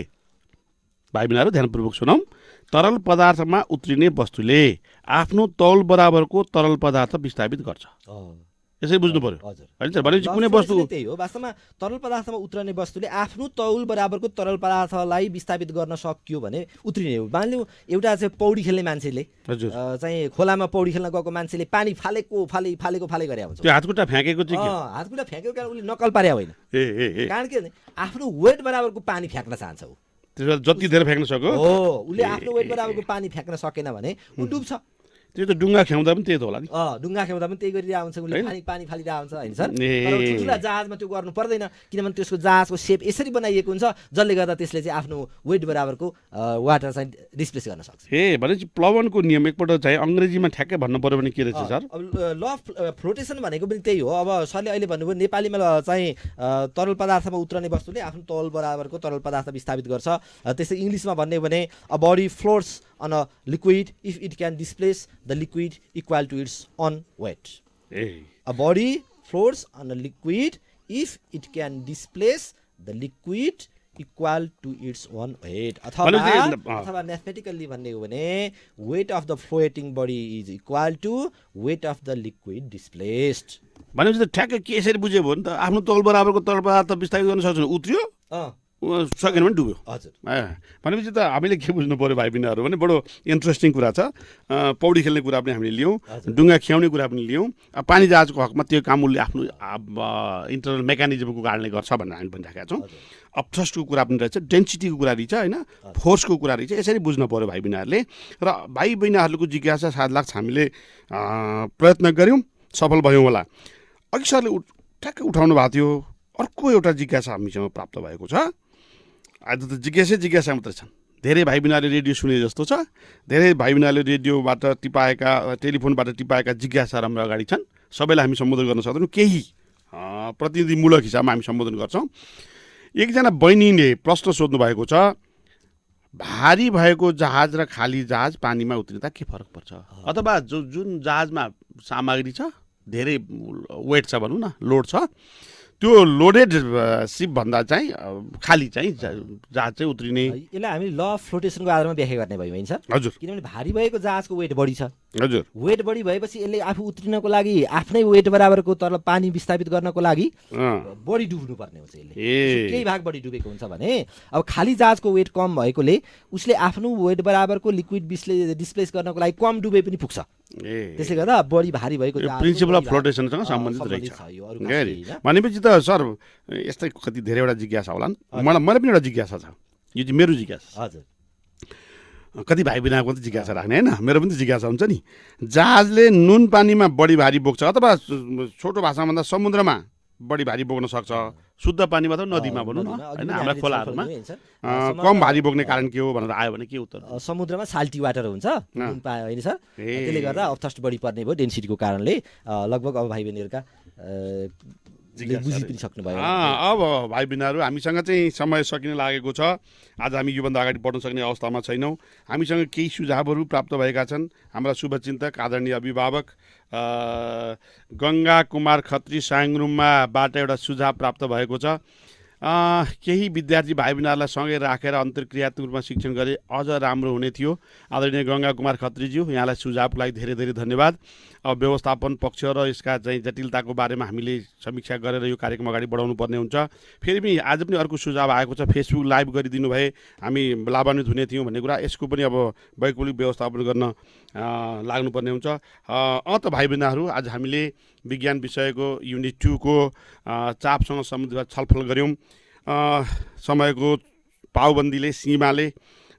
भाइ बहिनीहरू ध्यानपूर्वक सुनौँ, तरल पदार्थमा उत्रिने वस्तुले आफ्नो तौल बराबरको तरल पदार्थ विस्थापित गर्छ। यसरी बुझ्नु पर्यो हजुर होइन सर भनेपछि कुनै लभ वस्तु फ्लोटेसन त्यही हो वास्तवमा तरल पदार्थमा उत्रने वस्तुले आफ्नो तौल बराबरको तरल पदार्थलाई विस्थापित गर्न सक्यो भने उत्रिने हो। मानिलिउँ एउटा चाहिँ पौडी खेल्ने मान्छेले हजुर चाहिँ खोलामा पौडी खेल्न गएको मान्छेले पानी फाले गरे हुन्छ। त्यो हातखुट्टा फ्याँकेको चाहिँ के हातखुट्टा फ्याँकेको कारण उसले नक्कल पारे होइन, ए कारण के भने आफ्नो वेट बराबरको पानी फ्याँक्न चाहन्छ ऊ। त्यसो जति धेरै फ्याँक्न सक्यो हो उसले आफ्नो वेट बराबरको पानी फ्याँक्न सकेन भने ऊ डुब्छ। त्यो त डुङ्गा ख्याउँदा पनि त्यही त होला नि ढुङ्गा खेल्दा पनि त्यही गरिरहेको हुन्छ उसले, पानी फालिरहेको हुन्छ होइन सर। ए। तर ठुल्ठुला जहाजमा त्यो गर्नु पर्दैन किनभने त्यसको जहाजको सेप यसरी बनाइएको हुन्छ जसले गर्दा त्यसले चाहिँ आफ्नो वेट बराबरको वाटर चाहिँ डिस्प्लेस गर्न सक्छ। ए भनेपछि प्लवनको नियम एकपल्ट चाहिँ अङ्ग्रेजीमा ठ्याक्कै भन्नु पर्यो भने के रहेछ सर? अब ल अफ फ्लोटेसन भनेको पनि त्यही हो। अब सरले अहिले भन्नुभयो नेपालीमा चाहिँ तरल पदार्थमा उत्रने वस्तुले आफ्नो तौल बराबरको तरल पदार्थ विस्थापित गर्छ। त्यसै इङ्ग्लिसमा भन्ने भने a body floats on a liquid if it can displace the liquid equal to its own weight. A A body floats on a liquid if it can displace the liquid equal to its own weight. अथवा mathematically भन्ने हो भने weight of the floating body is equal to weight of the liquid displaced. भनेपछि त ठ्याक्कै के यसरी बुझ्यो भने त आफ्नो तौल बराबरको तरल पदार्थ विस्थापित गर्न सक्छ उत्रियो सकेन भने डुब्यो। हजुर भनेपछि त हामीले के बुझ्नु पर्यो भाइ बहिनीहरू भने बडो इन्ट्रेस्टिङ कुरा छ। पौडी खेल्ने कुरा पनि हामीले लियौँ, डुङ्गा खियाउने कुरा पनि लियौँ। पानी जहाजको हकमा त्यो काम उसले आफ्नो इन्टरनल मेकानिजमको कारणले गर्छ भनेर हामी भनिराखेका छौँ। अब थ्रस्टको कुरा पनि रहेछ, डेन्सिटीको कुरा रहेछ होइन, फोर्सको कुरा रहेछ। यसरी बुझ्नु पर्यो भाइ बहिनीहरूले। र भाइ बहिनीहरूको जिज्ञासा सायद लाग्छ हामीले प्रयत्न गऱ्यौँ, सफल भयौँ होला। अघि सरले ठ्याक्कै उठाउनु भएको थियो अर्को एउटा जिज्ञासा हामीसँग प्राप्त भएको छ। आज त जिज्ञासा मात्रै छन्। धेरै भाइ बहिनीहरूले रेडियो सुने जस्तो छ, धेरै भाइ बहिनीहरूले रेडियोबाट टिपाएका टेलिफोनबाट टिपाएका जिज्ञासा हाम्रो अगाडि छन्। सबैलाई हामी सम्बोधन गर्न सक्दैनौँ, केही प्रतिनिधिमूलक हिसाबमा हामी सम्बोधन गर्छौँ। एकजना बहिनीले प्रश्न सोध्नु भएको छ, भारी भएको जहाज र खाली जहाज पानीमा उत्रिँदा के फरक पर्छ? अथवा जुन जहाजमा सामग्री छ धेरै वेट छ भनौँ न, लोड छ, त्यो लोडेड सिप भन्दा चाहिँ खाली चाहिँ जहाज चाहिँ उत्रिने। यसलाई हामी ल अफ फ्लोटेसनको आधारमा व्याख्या गर्ने भयो होइन सर? हजुर किनभने भारी भएको जहाजको वेट बढी छ। हजुर वेट बढी भएपछि यसले आफू उत्रिनको लागि आफ्नै वेट बराबरको तर पानी विस्थापित गर्नको लागि बढी डुब्नु पर्ने हुन्छ। यसले केही भाग बढी डुबेको हुन्छ भने अब खाली जहाजको वेट कम भएकोले उसले आफ्नो वेट बराबरको लिक्विड डिस्प्लेस गर्नको लागि कम डुबे पनि पुग्छ। त्यसले गर्दा बढी भारी भएको प्रिन्सिपल अफ फ्लोटेसनसँग सम्बन्धित रहेछ। भनेपछि त सर यस्तै कति धेरैवटा जिज्ञासा होलान्। मलाई पनि एउटा जिज्ञासा छ, यो चाहिँ मेरो जिज्ञासा। हजुर कति भाइ बहिनीको त जिज्ञासा राख्ने होइन, मेरो पनि त जिज्ञासा हुन्छ नि। जहाजले नुन पानीमा बढी भारी बोक्छ अथवा छोटो भाषामा भन्दा समुद्रमा बढी भारी बोक्न सक्छ, शुद्ध पानीमा अथवा नदीमा भनौँ न होइन, हाम्रा खोलाहरूमा कम भारी बोक्ने कारण के हो भनेर आयो भने के उत्तर? समुद्रमा साल्टी वाटर हुन्छ होइन सर, त्यसले गर्दा अब्थस्ट बढी पर्ने भयो डेन्सिटीको कारणले। लगभग अब भाइ बहिनीहरूका बुझि पनि सक्नुभयो। अब भाइ बहिनीहरू हामीसँग चाहिँ समय सकिन लागेको छ। आज हामी योभन्दा अगाडि बढ्न सक्ने अवस्थामा छैनौँ। हामीसँग केही सुझावहरू प्राप्त भएका छन्। हाम्रा शुभचिन्तक आदरणीय अभिभावक गङ्गा कुमार खत्री साङरुमबाट एउटा सुझाव प्राप्त भएको छ। केही विद्यार्थी भाइ बहिनीहरूलाई सँगै राखेर अन्तर्क्रियात्मक रूपमा शिक्षण गरे अझ राम्रो हुने थियो। आदरणीय गङ्गा कुमार खत्रीज्यू, यहाँलाई सुझावको लागि धेरै धेरै धन्यवाद। अब व्यवस्थापन पक्ष र यसका चाहिँ जटिलताको बारेमा हामीले समीक्षा गरेर यो कार्यक्रम अगाडि बढाउनु पर्ने हुन्छ। फेरि पनि आज पनि अर्को सुझाव आएको छ, फेसबुक लाइभ गरिदिनु भए हामी लाभान्वित हुने थियौँ भन्ने कुरा। यसको पनि अब वैकल्पिक व्यवस्थापन गर्न लाग्नुपर्ने हुन्छ। त भाइ बहिनीहरू, आज हामीले विज्ञान विषयको युनिट 2 को चापसँग सम्बन्धित छलफल गऱ्यौँ। समयको पाउबन्दीले सीमाले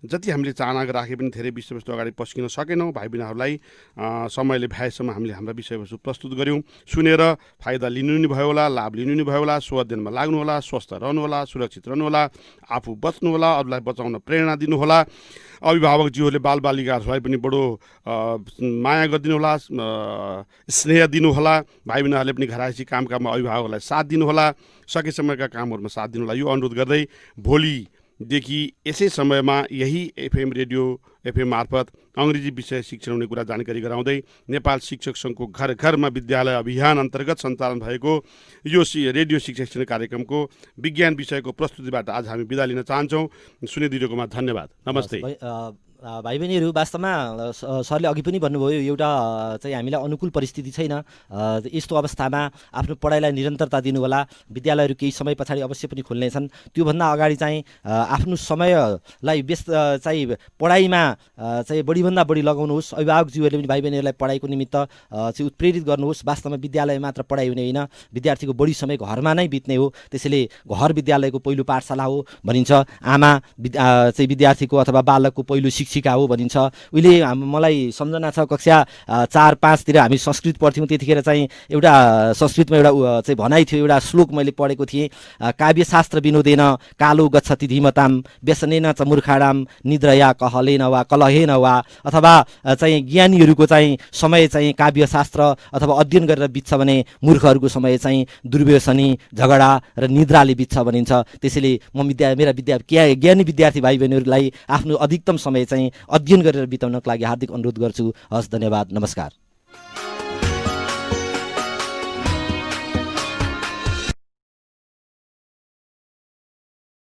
जति हामीले चाहना राखे पनि धेरै विषयवस्तु अगाडि पस्किन सकेनौँ। भाइ बहिनीहरूलाई समयले भ्याएसम्म हामीले हाम्रा विषयवस्तु प्रस्तुत गऱ्यौँ। सुनेर फाइदा लिनु नि भयो होला, लाभ लिनु नि भयो होला, स्वअध्ययनमा लाग्नु होला, स्वस्थ रहनु होला, सुरक्षित रहनु होला, आफू बच्नु होला, अरूलाई बचाउन प्रेरणा दिनु होला। अभिभावकज्यूहरूले बालबालिकाहरूलाई पनि बडो माया गरिदिनु होला, स्नेह दिनु होला। भाइ बहिनीहरूले पनि घरायसी कामकाजमा अभिभावकहरूलाई साथ दिनु होला, सकेसम्मका कामहरूमा साथ दिनु होला। यो अनुरोध गर्दै भोलिदेखि यसै समयमा यही एफएम रेडियो एफएम मार्फत अङ्ग्रेजी विषय शिक्षण हुने कुरा जानकारी गराउँदै नेपाल शिक्षक सङ्घको घर घरमा विद्यालय अभियान अन्तर्गत सञ्चालन भएको यो रेडियो शिक्षण कार्यक्रमको विज्ञान विषयको प्रस्तुतिबाट आज हामी बिदा लिन चाहन्छौँ। सुनिदिएकोमा धन्यवाद। नमस्ते। भाइ बहिनीहरू वास्तवमा सरले अघि पनि भन्नुभयो एउटा चाहिँ हामीलाई अनुकूल परिस्थिति छैन। यस्तो अवस्थामा आफ्नो पढाइलाई निरन्तरता दिनु होला। विद्यालयहरू केही समय पछाडि अवश्य पनि खुल्नेछन्। त्योभन्दा अगाडि चाहिँ आफ्नो समयलाई व्यस्त चाहिँ पढाइमा चाहिँ बढीभन्दा बढी लगाउनुहोस्। अभिभावकज्यूहरूले पनि भाइ बहिनीहरूलाई पढाइको निमित्त चाहिँ उत्प्रेरित गर्नुहोस्। वास्तवमा विद्यालय मात्र पढाइ हुने होइन, विद्यार्थीको बढी समय घरमा नै बित्ने हो। त्यसैले घर विद्यालयको पहिलो पाठशाला हो भनिन्छ। आमा चाहिँ विद्यार्थीको अथवा बालकको पहिलो शिक्षिका हो भनिन्छ। उहिले मलाई सम्झना छ कक्षा 4-5 तिर हामी संस्कृत पढ्थ्यौँ। त्यतिखेर चाहिँ एउटा संस्कृतमा एउटा चाहिँ भनाइ थियो, एउटा श्लोक मैले पढेको थिएँ। काव्यशास्त्र विनोदेन कालो गच्छति धीमताम व्यसनेन च मूर्खाणाम निद्रया कहलेन वा कलहेन वा, अथवा चाहिँ ज्ञानीहरूको चाहिँ समय चाहिँ काव्यशास्त्र अथवा अध्ययन गरेर बित्छ भने मूर्खहरूको समय चाहिँ दुर्व्यसनी झगडा र निद्राले बित्छ भनिन्छ। त्यसैले म मेरा ज्ञानी विद्यार्थी भाइ बहिनीहरूलाई आफ्नो अधिकतम समय चाहिँ अध्ययन गरेर बिताउनको लागि हार्दिक अनुरोध गर्छु। हस्, धन्यवाद, नमस्कार।